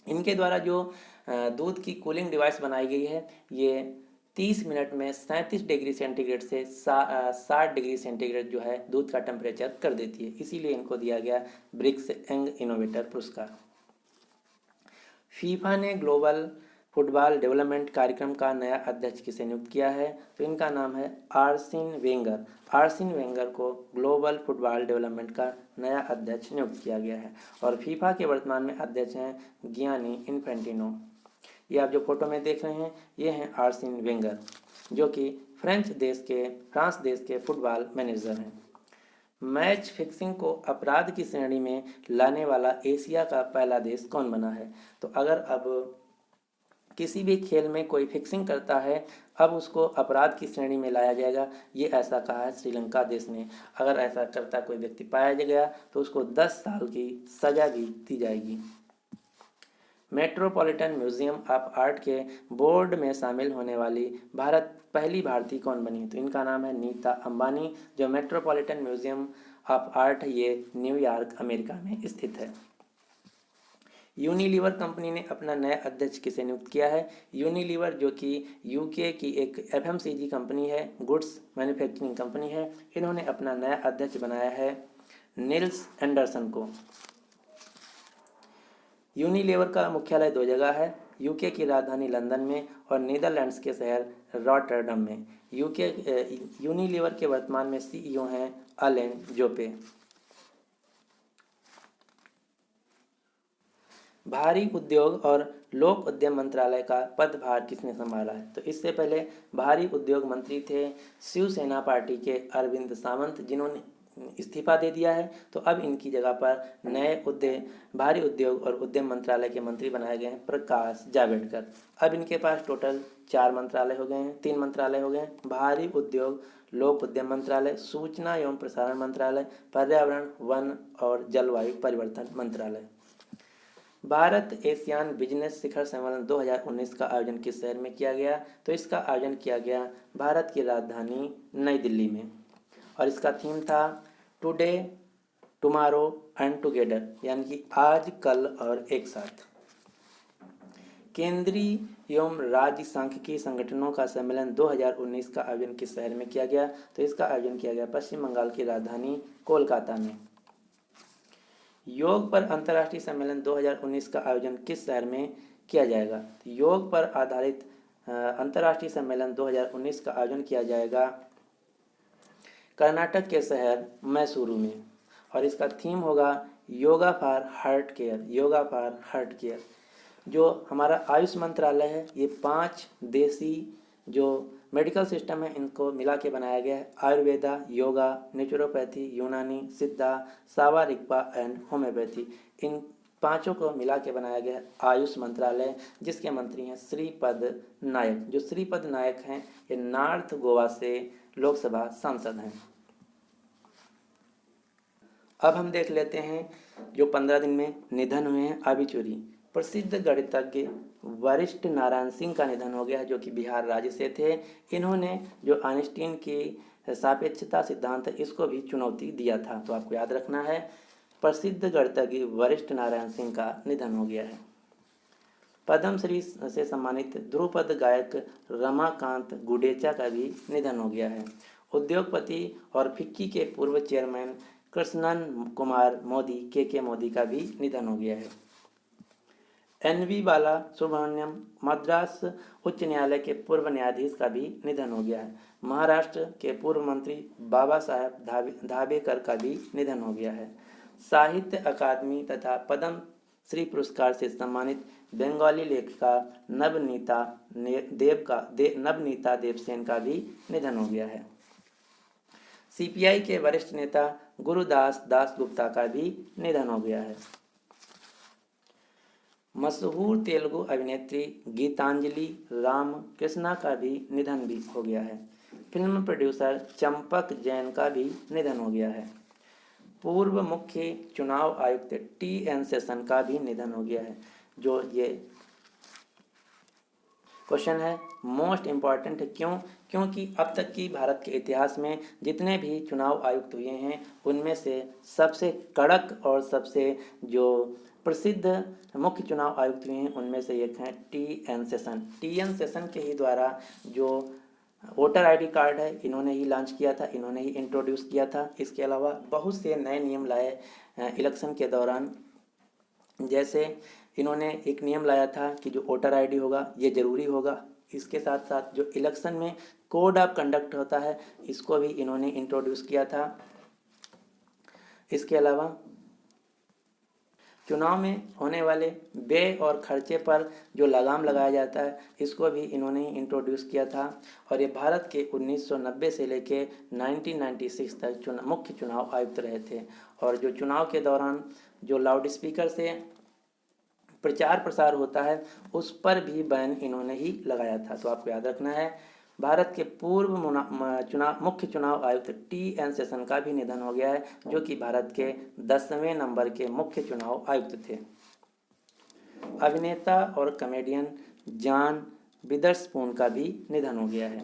इनके द्वारा जो दूध की कूलिंग डिवाइस बनाई गई है, ये 30 मिनट में 37 डिग्री सेंटीग्रेड से 60 डिग्री सेंटीग्रेड जो है दूध का टेम्परेचर कर देती है, इसीलिए इनको दिया गया ब्रिक्स यंग इनोवेटर पुरस्कार। फीफा ने ग्लोबल फुटबॉल डेवलपमेंट कार्यक्रम का नया अध्यक्ष किसे नियुक्त किया है? तो इनका नाम है आर्सेन वेंगर। आर्सेन वेंगर को ग्लोबल फुटबॉल डेवलपमेंट का नया अध्यक्ष नियुक्त किया गया है। और फीफा के वर्तमान में अध्यक्ष हैं गियानी इन्फेंटिनो। ये आप जो फोटो में देख रहे हैं, ये हैं आर्सेन वेंगर, जो कि फ्रांस देश के फुटबॉल मैनेजर हैं। मैच फिक्सिंग को अपराध की श्रेणी में लाने वाला एशिया का पहला देश कौन बना है? तो अगर अब किसी भी खेल में कोई फिक्सिंग करता है, अब उसको अपराध की श्रेणी में लाया जाएगा, ये ऐसा कहा है श्रीलंका देश ने। अगर ऐसा करता कोई व्यक्ति पाया गया तो उसको 10 साल की सजा भी दी जाएगी। मेट्रोपॉलिटन म्यूजियम ऑफ आर्ट के बोर्ड में शामिल होने वाली पहली भारतीय कौन बनी? तो इनका नाम है नीता अंबानी। जो मेट्रोपॉलिटन म्यूजियम ऑफ आर्ट है, ये न्यूयॉर्क अमेरिका में स्थित है। यूनिलीवर कंपनी ने अपना नया अध्यक्ष किसे नियुक्त किया है? यूनिलीवर जो कि यूके की एक एफएमसीजी कंपनी है, गुड्स मैन्युफैक्चरिंग कंपनी है, इन्होंने अपना नया अध्यक्ष बनाया है निल्स एंडरसन को। यूनिलीवर का मुख्यालय 2 जगह है, यूके की राजधानी लंदन में और नीदरलैंड्स के शहर रॉटरडम में। यूनिलीवर के वर्तमान में सीईओ हैं अलेन जोपे। भारी उद्योग और लोक उद्यम मंत्रालय का पदभार किसने संभाला है? तो इससे पहले भारी उद्योग मंत्री थे शिवसेना पार्टी के अरविंद सावंत, जिन्होंने इस्तीफा दे दिया है। तो अब इनकी जगह पर नए भारी उद्योग और उद्यम मंत्रालय के मंत्री बनाए गए हैं प्रकाश जावड़ेकर। अब इनके पास टोटल 4 मंत्रालय हो गए हैं, 3 मंत्रालय हो गए हैं। भारी उद्योग लोक उद्यम मंत्रालय, सूचना एवं प्रसारण मंत्रालय, पर्यावरण, वन और जलवायु परिवर्तन मंत्रालय। भारत एशियान बिजनेस शिखर सम्मेलन 2019 का आयोजन किस शहर में किया गया? तो इसका आयोजन किया गया भारत की राजधानी नई दिल्ली में, और इसका थीम था टुडे, टुमारो एंड टुगेदर, यानी कि आज, कल और एक साथ। केंद्रीय एवं राज्य सांख्यिकी संगठनों का सम्मेलन 2019 का आयोजन किस शहर में किया गया? तो इसका आयोजन किया गया पश्चिम बंगाल की राजधानी कोलकाता में। योग पर अंतर्राष्ट्रीय सम्मेलन 2019 का आयोजन किस शहर में किया जाएगा? योग पर आधारित अंतर्राष्ट्रीय सम्मेलन 2019 का आयोजन किया जाएगा कर्नाटक के शहर मैसूरू में, और इसका थीम होगा yoga for heart care. Yoga for heart care. जो हमारा आयुष मंत्रालय है, ये 5 देसी जो मेडिकल सिस्टम है, इनको मिला के बनाया गया है। आयुर्वेदा, योगा, नेचुरोपैथी, यूनानी, सिद्धा, सावा रिगपा एंड होम्योपैथी, इन 5 को मिला के बनाया गया है आयुष मंत्रालय, जिसके मंत्री हैं श्रीपद नायक। जो श्रीपद नायक हैं, ये नॉर्थ गोवा से लोकसभा सांसद हैं। अब हम देख लेते हैं जो 15 दिन में निधन हुए हैं आबिचूरी। प्रसिद्ध गणितज्ञ वशिष्ठ नारायण सिंह का निधन हो गया है, जो कि बिहार राज्य से थे। इन्होंने जो आइंस्टीन की सापेक्षता सिद्धांत है, इसको भी चुनौती दिया था। तो आपको याद रखना है, प्रसिद्ध गणितज्ञ वशिष्ठ नारायण सिंह का निधन हो गया है। पद्मश्री से सम्मानित ध्रुपद गायक रमाकांत गुडेचा का भी निधन हो गया है। उद्योगपति और फिक्की के पूर्व चेयरमैन कृष्णन कुमार मोदी के मोदी का भी निधन हो गया है। एन.वी. बाला सुब्रमण्यम मद्रास उच्च न्यायालय के पूर्व न्यायाधीश का भी निधन हो गया है। महाराष्ट्र के पूर्व मंत्री बाबा साहेब धाबेकर का भी निधन हो गया है। साहित्य अकादमी तथा पद्म श्री पुरस्कार से सम्मानित बंगाली लेखिका नवनीता देवसेन का भी निधन हो गया है। सीपीआई के वरिष्ठ नेता गुरुदास दासगुप्ता का भी निधन हो गया है। मशहूर तेलुगु अभिनेत्री गीतांजलि राम कृष्णा का भी निधन भी हो गया है। फिल्म प्रोड्यूसर चंपक जैन का भी निधन हो गया है। पूर्व मुख्य चुनाव आयुक्त टी.एन. शेषन का भी निधन हो गया है। जो ये क्वेश्चन है मोस्ट इम्पॉर्टेंट है, क्योंकि अब तक की भारत के इतिहास में जितने भी चुनाव आयुक्त हुए हैं उनमें से सबसे कड़क और सबसे जो प्रसिद्ध मुख्य चुनाव आयुक्त हुए हैं उनमें से एक हैं टी.एन. शेषन। टी.एन. शेषन के ही द्वारा जो वोटर आईडी कार्ड है इन्होंने ही लॉन्च किया था, इन्होंने ही इंट्रोड्यूस किया था। इसके अलावा बहुत से नए नियम लाए इलेक्शन के दौरान। जैसे इन्होंने एक नियम लाया था कि जो वोटर आईडी होगा ये ज़रूरी होगा। इसके साथ साथ जो इलेक्शन में कोड ऑफ कंडक्ट होता है इसको भी इन्होंने इंट्रोड्यूस किया था। इसके अलावा चुनाव में होने वाले व्यय और खर्चे पर जो लगाम लगाया जाता है इसको भी इन्होंने ही इंट्रोड्यूस किया था। और ये भारत के 1990 से लेके 1996 तक मुख्य चुनाव आयुक्त रहे थे। और जो चुनाव के दौरान जो लाउड स्पीकर से प्रचार प्रसार होता है उस पर भी बैन इन्होंने ही लगाया था। तो आपको याद रखना है भारत के पूर्व मुख्य चुनाव आयुक्त टी.एन. शेषन का भी निधन हो गया है, जो कि भारत के 10वें नंबर के मुख्य चुनाव आयुक्त थे। अभिनेता और कॉमेडियन जॉन विदर्सपून का भी निधन हो गया है।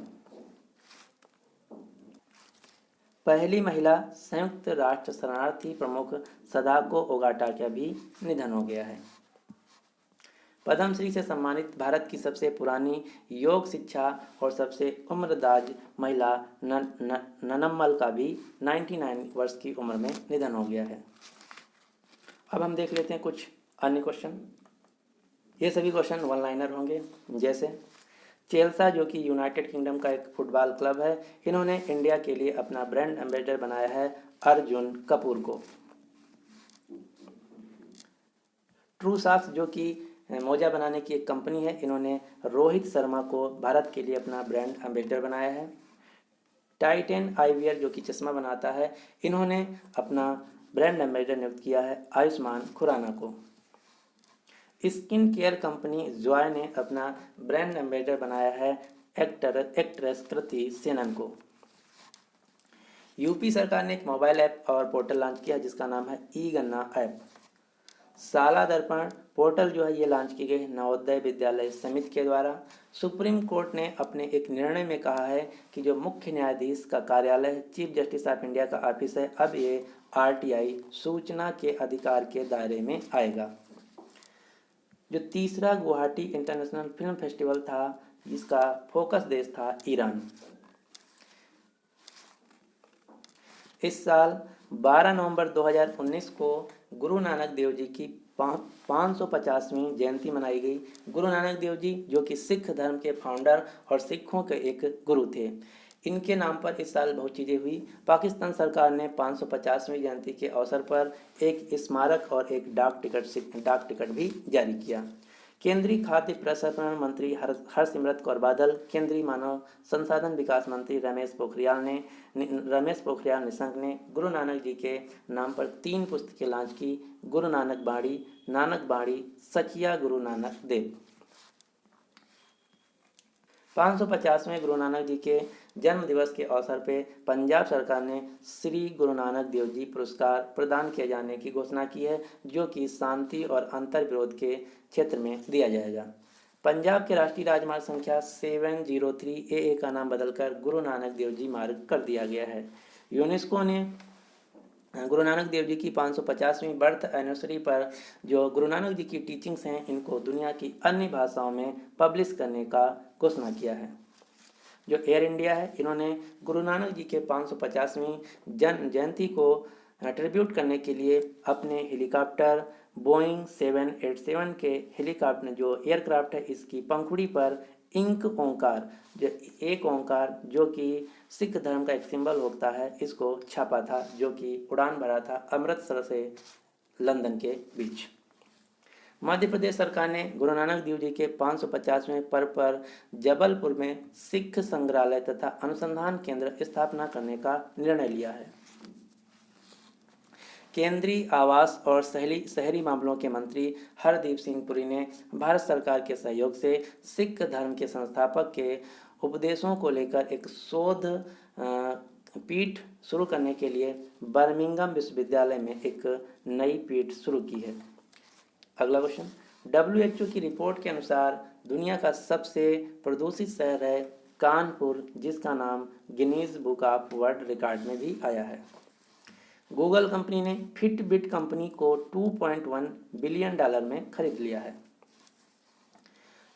पहली महिला संयुक्त राष्ट्र शरणार्थी प्रमुख सदाको ओगाटा का भी निधन हो गया है। पद्मश्री से सम्मानित भारत की सबसे पुरानी योग शिक्षा और सबसे उम्रदराज महिला ननम्मल का भी 99 वर्ष की उम्र में निधन हो गया है। अब हम देख लेते हैं कुछ अन्य क्वेश्चन। ये सभी क्वेश्चन वन लाइनर होंगे। जैसे चेल्सा जो कि यूनाइटेड किंगडम का एक फुटबॉल क्लब है, इन्होंने इंडिया के लिए अपना ब्रांड एम्बेसडर बनाया है अर्जुन कपूर को। ट्रू सॉक्स जो कि मोजा बनाने की एक कंपनी है, इन्होंने रोहित शर्मा को भारत के लिए अपना ब्रांड एम्बेसडर बनाया है। टाइटन आईवियर जो कि चश्मा बनाता है, इन्होंने अपना ब्रांड एम्बेसडर नियुक्त किया है आयुष्मान खुराना को। स्किन केयर कंपनी जॉय ने अपना ब्रांड एम्बेसडर बनाया है एक्ट्रेस कृति सेनन को। यूपी सरकार ने एक मोबाइल ऐप और पोर्टल लॉन्च किया जिसका नाम है ई गन्ना ऐप। साला दर्पण पोर्टल जो है ये लॉन्च की गई नवोदय विद्यालय समिति के द्वारा। सुप्रीम कोर्ट ने अपने एक निर्णय में कहा है कि जो मुख्य न्यायाधीश का कार्यालय चीफ जस्टिस ऑफ इंडिया का ऑफिस है, अब ये आरटीआई सूचना के अधिकार के दायरे में आएगा। जो तीसरा गुवाहाटी इंटरनेशनल फिल्म फेस्टिवल था जिसका फोकस देश था ईरान। इस साल 12 नवंबर 2019 को गुरु नानक देव जी की 550वीं जयंती मनाई गई। गुरु नानक देव जी जो कि सिख धर्म के फाउंडर और सिखों के एक गुरु थे, इनके नाम पर इस साल बहुत चीज़ें हुई। पाकिस्तान सरकार ने 550वीं जयंती के अवसर पर एक स्मारक और एक डाक टिकट भी जारी किया। केंद्रीय खाद्य प्रसंस्करण मंत्री हरसिमरत कौर बादल, केंद्रीय मानव संसाधन विकास मंत्री रमेश पोखरियाल निशंक ने गुरु नानक जी के नाम पर 3 पुस्तकें लॉन्च की। गुरु नानक बाणी, सचिया गुरु नानक देव। 550वें गुरु नानक जी के जन्म दिवस के अवसर पे पंजाब सरकार ने श्री गुरु नानक देव जी पुरस्कार प्रदान किए जाने की घोषणा की है, जो कि शांति और अंतर विरोध के क्षेत्र में दिया जाएगा। पंजाब के राष्ट्रीय राजमार्ग संख्या 703 AA का नाम बदलकर गुरु नानक देव जी मार्ग कर दिया गया है। यूनेस्को ने गुरु नानक देव जी की 550वीं बर्थ एनिवर्सरी पर जो गुरु नानक जी की टीचिंग्स हैं इनको दुनिया की अन्य भाषाओं में पब्लिश करने का घोषणा किया है। जो एयर इंडिया है, इन्होंने गुरु नानक जी के 550वीं जयंती को ट्रिब्यूट करने के लिए अपने हेलीकॉप्टर बोइंग 787 के हेलीकॉप्टर जो एयरक्राफ्ट है, इसकी पंखुड़ी पर इंक ओंकार, जो एक ओंकार जो कि सिख धर्म का एक सिंबल होता है, इसको छापा था, जो कि उड़ान भरा था अमृतसर से लंदन के बीच। मध्य प्रदेश सरकार ने गुरु नानक देव जी के 550वें पर्व पर जबलपुर में सिख संग्रहालय तथा अनुसंधान केंद्र स्थापना करने का निर्णय लिया है। केंद्रीय आवास और शहरी मामलों के मंत्री हरदीप सिंह पुरी ने भारत सरकार के सहयोग से सिख धर्म के संस्थापक के उपदेशों को लेकर एक शोध पीठ शुरू करने के लिए बर्मिंघम विश्वविद्यालय में एक नई पीठ शुरू की है। अगला क्वेश्चन, WHO की रिपोर्ट के अनुसार दुनिया का सबसे प्रदूषित शहर है कानपुर, जिसका नाम Guinness book of world record में भी आया है। गूगल कंपनी ने फिटबिट कंपनी को $2.1 बिलियन में खरीद लिया है।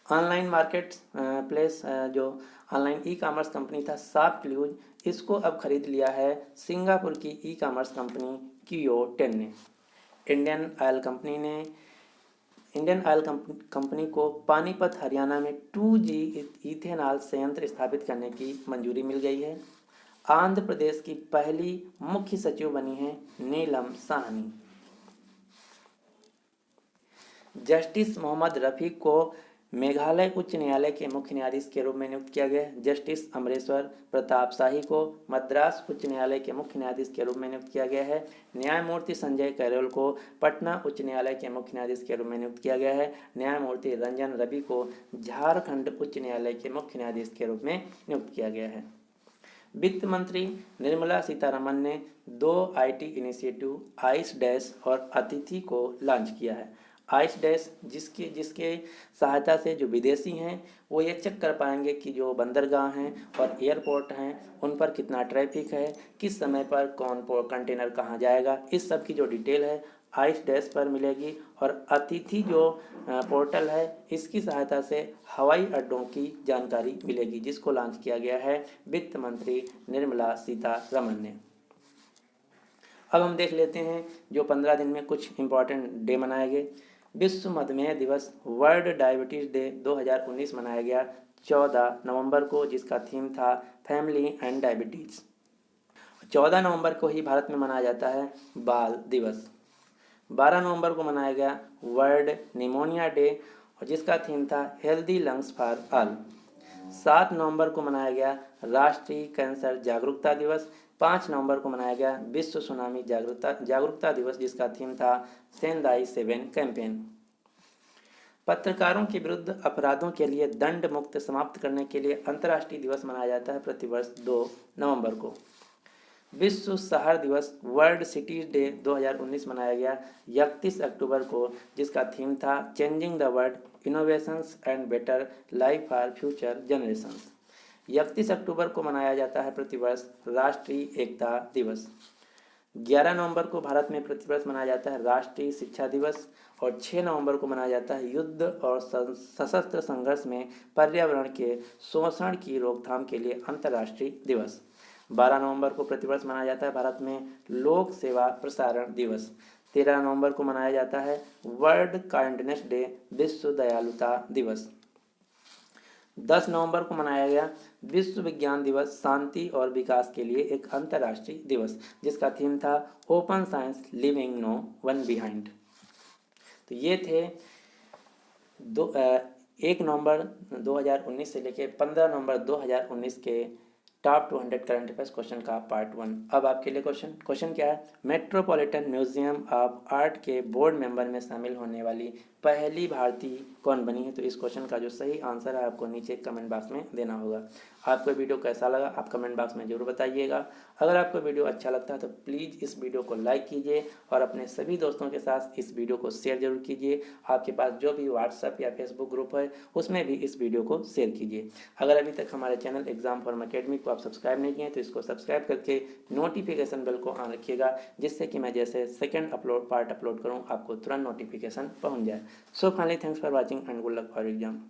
ऑनलाइन मार्केट प्लेस जो ऑनलाइन ई कॉमर्स कंपनी था शॉपक्लूज, इसको अब खरीद लिया है सिंगापुर की ई कॉमर्स कंपनी Q10 ने। इंडियन ऑयल कंपनी को पानीपत हरियाणा में 2G इथेनॉल संयंत्र स्थापित करने की मंजूरी मिल गई है। आंध्र प्रदेश की पहली मुख्य सचिव बनी है नीलम साहनी। जस्टिस मोहम्मद रफीक को मेघालय उच्च न्यायालय के मुख्य न्यायाधीश के रूप में नियुक्त किया गया है। जस्टिस अमरेश्वर प्रताप शाही को मद्रास उच्च न्यायालय के मुख्य न्यायाधीश के रूप में नियुक्त किया गया है। न्यायमूर्ति संजय कैरोल को पटना उच्च न्यायालय के मुख्य न्यायाधीश के रूप में नियुक्त किया गया है। न्यायमूर्ति रंजन रवि को झारखंड उच्च न्यायालय के मुख्य न्यायाधीश के रूप में नियुक्त किया गया है। वित्त मंत्री निर्मला सीतारमण ने 2 IT इनिशिएटिव आइस डैश और अतिथि को लॉन्च किया है। आइस डैश जिसके सहायता से जो विदेशी हैं वो ये चेक कर पाएंगे कि जो बंदरगाह हैं और एयरपोर्ट हैं उन पर कितना ट्रैफिक है, किस समय पर कौन कंटेनर कहाँ जाएगा, इस सब की जो डिटेल है आइस डैश पर मिलेगी। और अतिथि जो पोर्टल है, इसकी सहायता से हवाई अड्डों की जानकारी मिलेगी, जिसको लॉन्च किया गया है वित्त मंत्री निर्मला सीतारमण ने। अब हम देख लेते हैं जो 15 दिन में कुछ इंपॉर्टेंट डे मनाए गए। विश्व मधुमेह दिवस वर्ल्ड डायबिटीज डे 2019 मनाया गया 14 नवंबर को, जिसका थीम था फैमिली एंड डायबिटीज। 14 नवंबर को ही भारत में मनाया जाता है बाल दिवस। 12 नवंबर को मनाया गया वर्ल्ड निमोनिया डे, और जिसका थीम था हेल्दी लंग्स फॉर ऑल। 7 नवंबर को मनाया गया राष्ट्रीय कैंसर जागरूकता दिवस। 5 नवंबर को मनाया गया विश्व सुनामी जागरूकता दिवस, जिसका थीम था सेंदाई 7 कैंपेन। पत्रकारों के विरुद्ध अपराधों के लिए दंड मुक्त समाप्त करने के लिए अंतर्राष्ट्रीय दिवस मनाया जाता है प्रतिवर्ष 2 नवंबर को। विश्व शहर दिवस वर्ल्ड सिटीज डे 2019 मनाया गया 31 अक्टूबर को, जिसका थीम था changing the world innovations and better life for future generations. 31 अक्टूबर को मनाया जाता है प्रतिवर्ष राष्ट्रीय एकता दिवस। 11 नवंबर को भारत में प्रतिवर्ष मनाया जाता है राष्ट्रीय शिक्षा दिवस, और 6 नवंबर को मनाया जाता है युद्ध और सशस्त्र संघर्ष में पर्यावरण के शोषण की रोकथाम के लिए अंतर्राष्ट्रीय दिवस। 12 नवंबर को प्रतिवर्ष मनाया जाता है भारत में लोक सेवा प्रसारण दिवस। 13 नवंबर को मनाया जाता है वर्ल्ड काइंडनेस डे, विश्व दयालुता दिवस। 10 नवंबर को मनाया गया विश्व विज्ञान दिवस, शांति और विकास के लिए एक अंतर्राष्ट्रीय दिवस, जिसका थीम था open science living no one behind. तो ये थे 1 नवंबर 2019 से लेकर 15 नवंबर 2019 के टॉप 200 करंट अफेयर्स क्वेश्चन का पार्ट 1। अब आपके लिए क्वेश्चन क्या है, मेट्रोपॉलिटन म्यूजियम ऑफ आर्ट के बोर्ड मेंबर में शामिल होने वाली पहली भारतीय कौन बनी है? तो इस क्वेश्चन का जो सही आंसर है आपको नीचे कमेंट बॉक्स में देना होगा। आपको वीडियो कैसा लगा आप कमेंट बॉक्स में जरूर बताइएगा। अगर आपको वीडियो अच्छा लगता है तो प्लीज़ इस वीडियो को लाइक कीजिए और अपने सभी दोस्तों के साथ इस वीडियो को शेयर जरूर कीजिए। आपके पास जो भी व्हाट्सएप या फेसबुक ग्रुप है उसमें भी इस वीडियो को शेयर कीजिए। अगर अभी तक हमारे चैनल एग्जाम फॉर्म अकेडमी को आप सब्सक्राइब नहीं किए तो इसको सब्सक्राइब करके नोटिफिकेशन बेल को ऑन रखिएगा, जिससे कि मैं जैसे सेकंड पार्ट अपलोड करूँ आपको तुरंत नोटिफिकेशन पहुँच जाए। So finally thanks for watching and good luck for exam.